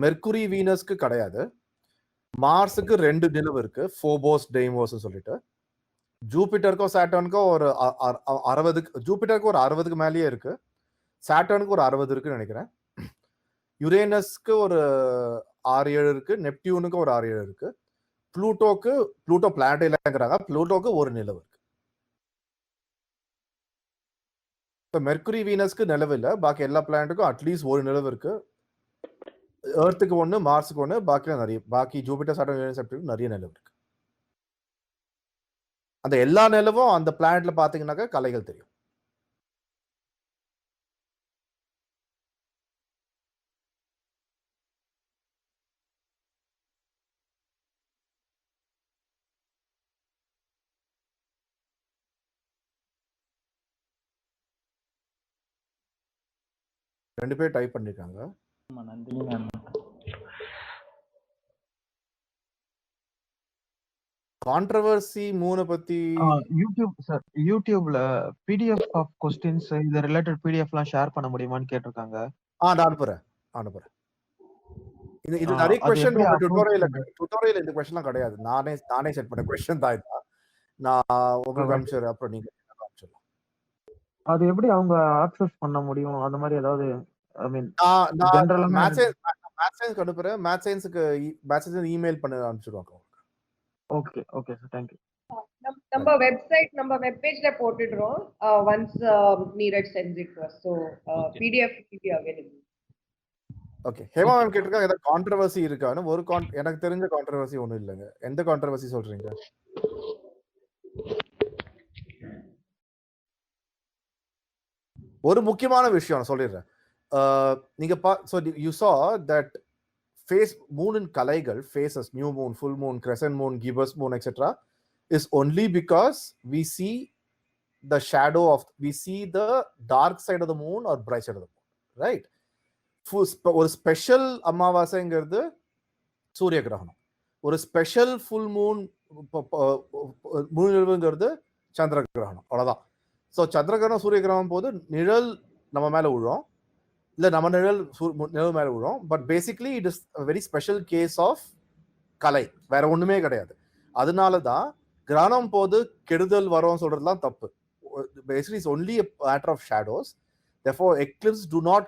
மெர்க்குரி வீனஸ்க்கு கிடையாது. மார்ஸுக்கு 2 நிலவு இருக்கு. ஃபோபோஸ் டெய்மோஸ்னு சொல்லிட்டு. ஜூபிட்டருக்கும் சாட்டர்னுக்கும் ஒரு 60 ஜூபிட்டருக்கு ஒரு 60க்கு மேலேயே இருக்கு. சாட்டர்னுக்கு ஒரு 60 இருக்குன்னு நினைக்கிறேன். யுரேனஸ்க்கு ஒரு 6-7 இருக்கு. நெப்டியூனுக்கு ஒரு 6-7 இருக்கு. Pluto planet இல்லைங்கிறாங்க. ப்ளூட்டோக்கு ஒரு நிலவு இருக்கு. இப்போ மெர்க்குரி வீனஸ்க்கு நிலவு இல்லை. பாக்கி எல்லா பிளானட்டுக்கும் அட்லீஸ்ட் ஒரு நிலவு இருக்கு. எர்த்துக்கு ஒன்று, மார்ஸுக்கு ஒன்று, பாக்கி ஜூபிட்டர், சாட்டர்ன், யுரேனஸ், நெப்டியூன் நிறைய நிலவு இருக்கு. அந்த எல்லா நிலவும் அந்த பிளானட்ல பாத்தீங்கன்னாக்கா கலைகள் தெரியும். ரெண்டு பேர் டைப் பண்ணிருக்காங்க. ஆமா, நந்தினி மேம். கான்ட்ரவர்சி 3 பத்தி யூடியூப்ல பிடிஎஃப் ஆஃப் கொஸ்டின்ஸ் இந்த ரிலேட்டட் பிடிஎஃப்லாம் ஷேர் பண்ண முடியுமான்னு கேட்டிருக்காங்க. நான் அனுப்புறேன். இது நிறைய क्वेश्चन உங்க டுட்டோரியல் இந்த क्वेश्चनலாம் கிடையாது. நானே செட் பண்ண क्वेश्चन தான் இது. நான் உங்களுக்கு அனுப்பிச்சறேன். அப்புறம் நீங்க அனுப்பிச்சலாம். அது எப்படி அவங்க ஆக்சஸ் பண்ண முடியும்? அந்த மாதிரி ஏதாவது ஐ மீன் நான் ஜெனரலா மேத்ஸ் சயின்ஸ்க்கு அனுப்புறேன். மேத்ஸ் சயின்ஸ்க்கு இமெயில் பண்ண அனுப்பிச்சிடுவாங்க. Okay okay sir, thank you. நம்ம வெப்சைட் நம்ம வெப் பேஜ்ல போட்டுடுறோம். once Neeraj sends it to us, so PDF will be available. Okay. Hema ma'am கேட்டிருக்காங்க ஏதாவது கான்ட்ரவர்சி இருக்கான்னு. எனக்கு தெரிஞ்ச கான்ட்ரவர்சி ஒண்ணும் இல்லைங்க. எந்த கான்ட்ரவர்சி சொல்றீங்க? ஒரு முக்கியமான விஷயம் நான் சொல்லிடுறேன். நீங்க you saw that moon in கலைகள், phases, new moon, full moon, crescent moon, gibbous moon, etc. is only because we see the shadow of, we see the dark side of the moon or bright side of the moon, right? ஒரு special அமாவாசைங்கிறது சூரிய கிரகணம். ஒரு special full Moon நிலவுங்கிறது சந்திர கிரகணம். அவ்வளவுதான். So சந்திர கிரகணம் சூரிய கிரகணம் போது நிழல் நம்ம மேல விழும், இல்லை நம்ம நிழல் மேல விழும். But basically it is very special case of கலை, வேற ஒண்ணுமே கிடையாது. அதனால தான் கிரகணம் போது கெடுதல் வரும் சொல்றதுலாம் தப்பு. Basically it's only a matter of shadows. Therefore eclipse do not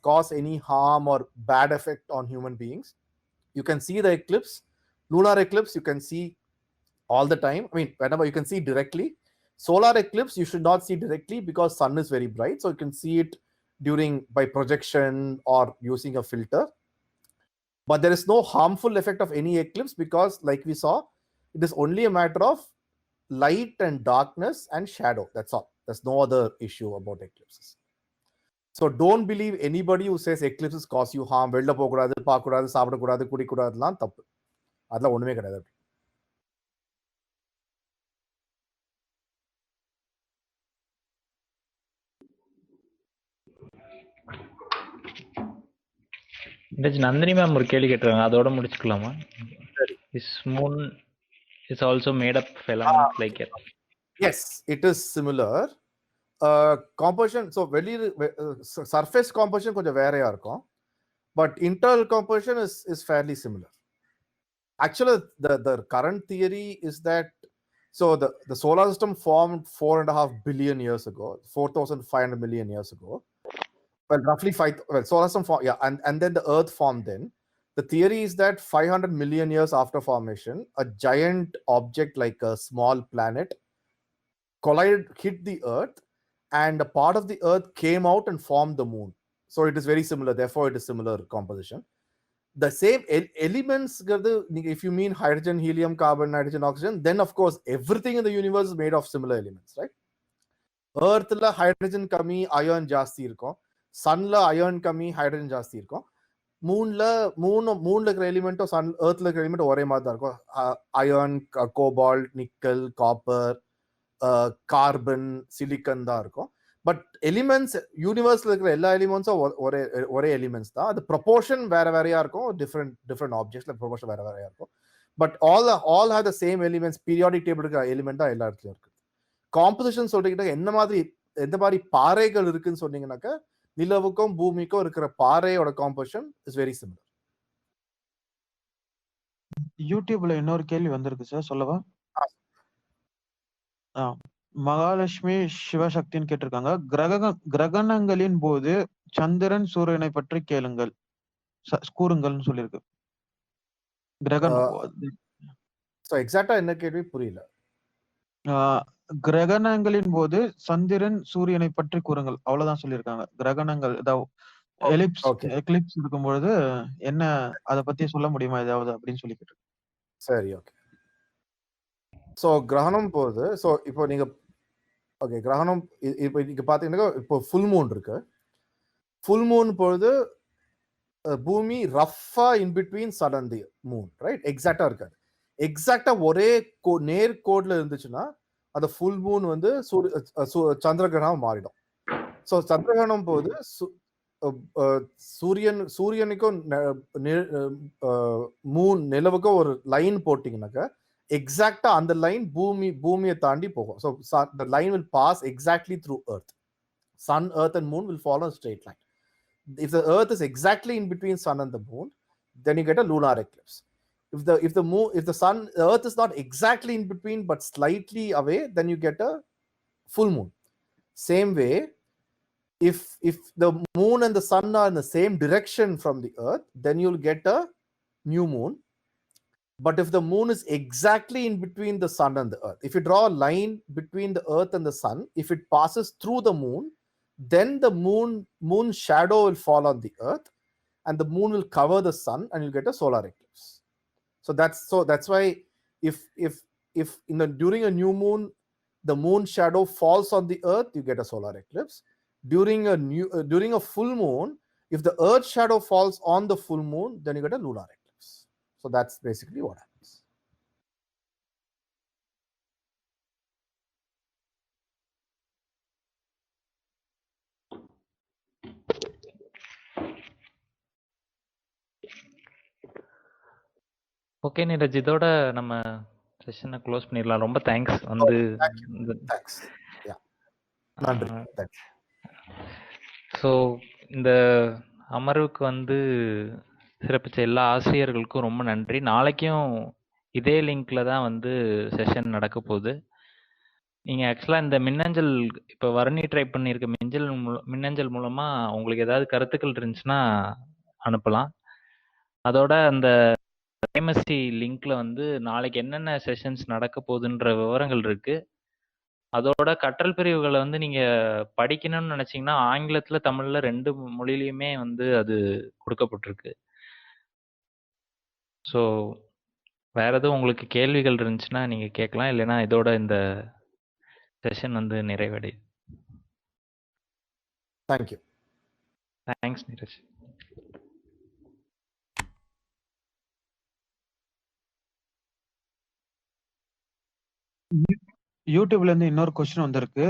cause any harm or bad effect on human beings. You can see the eclipse, lunar eclipse you can see all the time. I mean, whenever you can see directly. Solar eclipse you should not see directly because sun is very bright, so you can see it by projection or using a filter. But there is no harmful effect of any eclipse because like we saw, It is only a matter of light and darkness and shadow. That's all. There's no other issue about eclipses. So don't believe anybody who says eclipses cause you harm. வெளில போக கூடாது, பார்க்க கூடாது, சாப்பிட கூடாது, குடிக்க கூடாதுலாம் தப்பு. அதெல்லாம் ஒண்ணுமே கிடையாது. நந்தினி மேம் ஒரு கேள்வி கேட்டிருக்காங்க, அதோட முடிச்சுக்கலாமா? சரி. Is moon is also made up filaments like it? Yes, it is similar. Composition, so surface composition கொஞ்சம் வேறையா இருக்கும், but internal composition is fairly similar. Actually, the current theory is that the solar system formed 4.5 billion years ago, 4,500 million years ago. Well, roughly solar system formed, yeah, and then the Earth formed then. The theory is that 500 million years after formation, a giant object like a small planet hit the Earth, and a part of the Earth came out and formed the moon. So it is very similar. Therefore, it is similar composition. The same elements, if you mean hydrogen, helium, carbon, nitrogen, oxygen, then of course everything in the universe is made of similar elements, right? Earth la hydrogen kami, iron jasti irukum. Sun la iron kami, hydrogen jasti irukum. Moon la இருக்கிற element Sun எர்த்ல இருக்கிற element ஒரே மாதிரி தான் இருக்கும். Iron, cobalt, nickel, copper, carbon, silicon தான் இருக்கும். But elements யூனிவர்ஸ்ல இருக்கிற எல்லா எலிமெண்ட்ஸும் ஒரே எலிமெண்ட்ஸ் தான். அது ப்ரொபோர்ஷன் வேற வேறையா இருக்கும், டிஃப்ரெண்ட் ஆப்ஜெக்ட்ஸ்ல ப்ரொபோர்ஷன் வேற வேறையா இருக்கும். But all have the same elements. Periodic table இருக்கிற எலிமெண்ட் தான் எல்லா இடத்துலயும் இருக்கு. காம்போசிஷன் சொல்லிக்கிட்ட எந்த மாதிரி பாறைகள் இருக்குன்னு சொன்னீங்கன்னாக்கா, நிலவுக்கும் பூமிக்கும் இருக்கிற பாறையோட காம்போசிஷன் இஸ் வெரி சிமிலர். யூடியூப்ல இன்னொரு கேள்வி வந்திருக்கு சார், சொல்லவா? மகாலட்சுமி சிவசக்தின்னு கேட்டிருக்காங்க. கிரகணங்களின் போது சந்திரன் சூரியனை பற்றி கூறுங்கள்னு சொல்லியிருக்கு. எக்ஸாக்ட்டா என்ன கேள்வி புரியல. கிரகணங்களின் போது சந்திரன் சூரியனை பற்றி கூறுங்கள், அவ்வளவுதான் சொல்லியிருக்காங்க. கிரகணங்கள் எக்லிப்ஸ் இருக்கும்பொழுது என்ன அதை பத்தி சொல்ல முடியுமா ஏதாவது அப்படின்னு சொல்லி கேட்டு. சரி, ஓகே. ஸோ கிரகணம் போது, ஸோ இப்போ நீங்க ஓகே கிரகணம் இப்போ நீங்க பாத்தீங்கன்னா இப்போ ஃபுல் மூன் இருக்கு. ஃபுல் மூன் பொழுது பூமி ரஃபா in between sun and the moon, right? எக்ஸாக்டா இருக்காது. எக்ஸாக்டா ஒரே நேர்கோட்ல இருந்துச்சுன்னா அந்த ஃபுல் மூன் வந்து சந்திர கிரகணம் மாறிடும். ஸோ சந்திர கிரகணம் போது சூரியனுக்கும் மூன் நிலவுக்கும் ஒரு லைன் போட்டீங்கன்னாக்கா எக்ஸாக்டா அந்த லைன் பூமியை தாண்டி போகும். So the line will pass exactly through Earth. Sun, Earth and Moon will follow a straight line. If the Earth is exactly in between Sun and the Moon, then you get a lunar eclipse. If the Earth is not exactly in between but slightly away, then you get a full moon. Same way, if the moon and the sun are in the same direction from the Earth, then you'll get a new moon. But if the moon is exactly in between the sun and the Earth, if you draw a line between the Earth and the sun, if it passes through the moon, then the moon shadow will fall on the Earth and the moon will cover the sun and you'll get a solar eclipse. So that's why if during a new moon the moon shadow falls on the Earth, you get a solar eclipse. During a full moon, if the Earth shadow falls on the full moon, then you get a lunar eclipse. So that's basically what happens. Okay Neeraj, இதோட நம்ம செஷனை close பண்ணிடலாம். ரொம்ப thanks வந்து. So இந்த அமர்வுக்கு வந்து சிறப்பிச்ச எல்லா ஆசிரியர்களுக்கும் ரொம்ப நன்றி. நாளைக்கும் இதே லிங்க்ல தான் வந்து செஷன் நடக்க போகுது. நீங்கள் ஆக்சுவலாக இந்த மின்னஞ்சல் இப்போ வரணி ட்ரை பண்ணியிருக்க மின்னஞ்சல் மூலமாக உங்களுக்கு ஏதாவது கருத்துக்கள் இருந்துச்சுன்னா அனுப்பலாம். அதோட அந்த எம்எஸ்சி லிங்க்ல வந்து நாளைக்கு என்னென்ன செஷன்ஸ் நடக்க போகுதுன்ற விவரங்கள் இருக்கு. அதோட கற்றல் பிரிவுகளை வந்து நீங்க படிக்கணும்னு நினைச்சீங்கன்னா ஆங்கிலத்துல தமிழ்ல 2 மொழியிலையுமே வந்து அது கொடுக்கப்பட்டிருக்கு. ஸோ வேற எதுவும் உங்களுக்கு கேள்விகள் இருந்துச்சுன்னா நீங்க கேட்கலாம். இல்லைன்னா இதோட இந்த செஷன் வந்து நிறைவடையுது. தேங்க்யூ. தேங்க்ஸ் நீரஜ். யூடியூப்ல இருந்து இன்னொரு கொஸ்டின் வந்திருக்கு.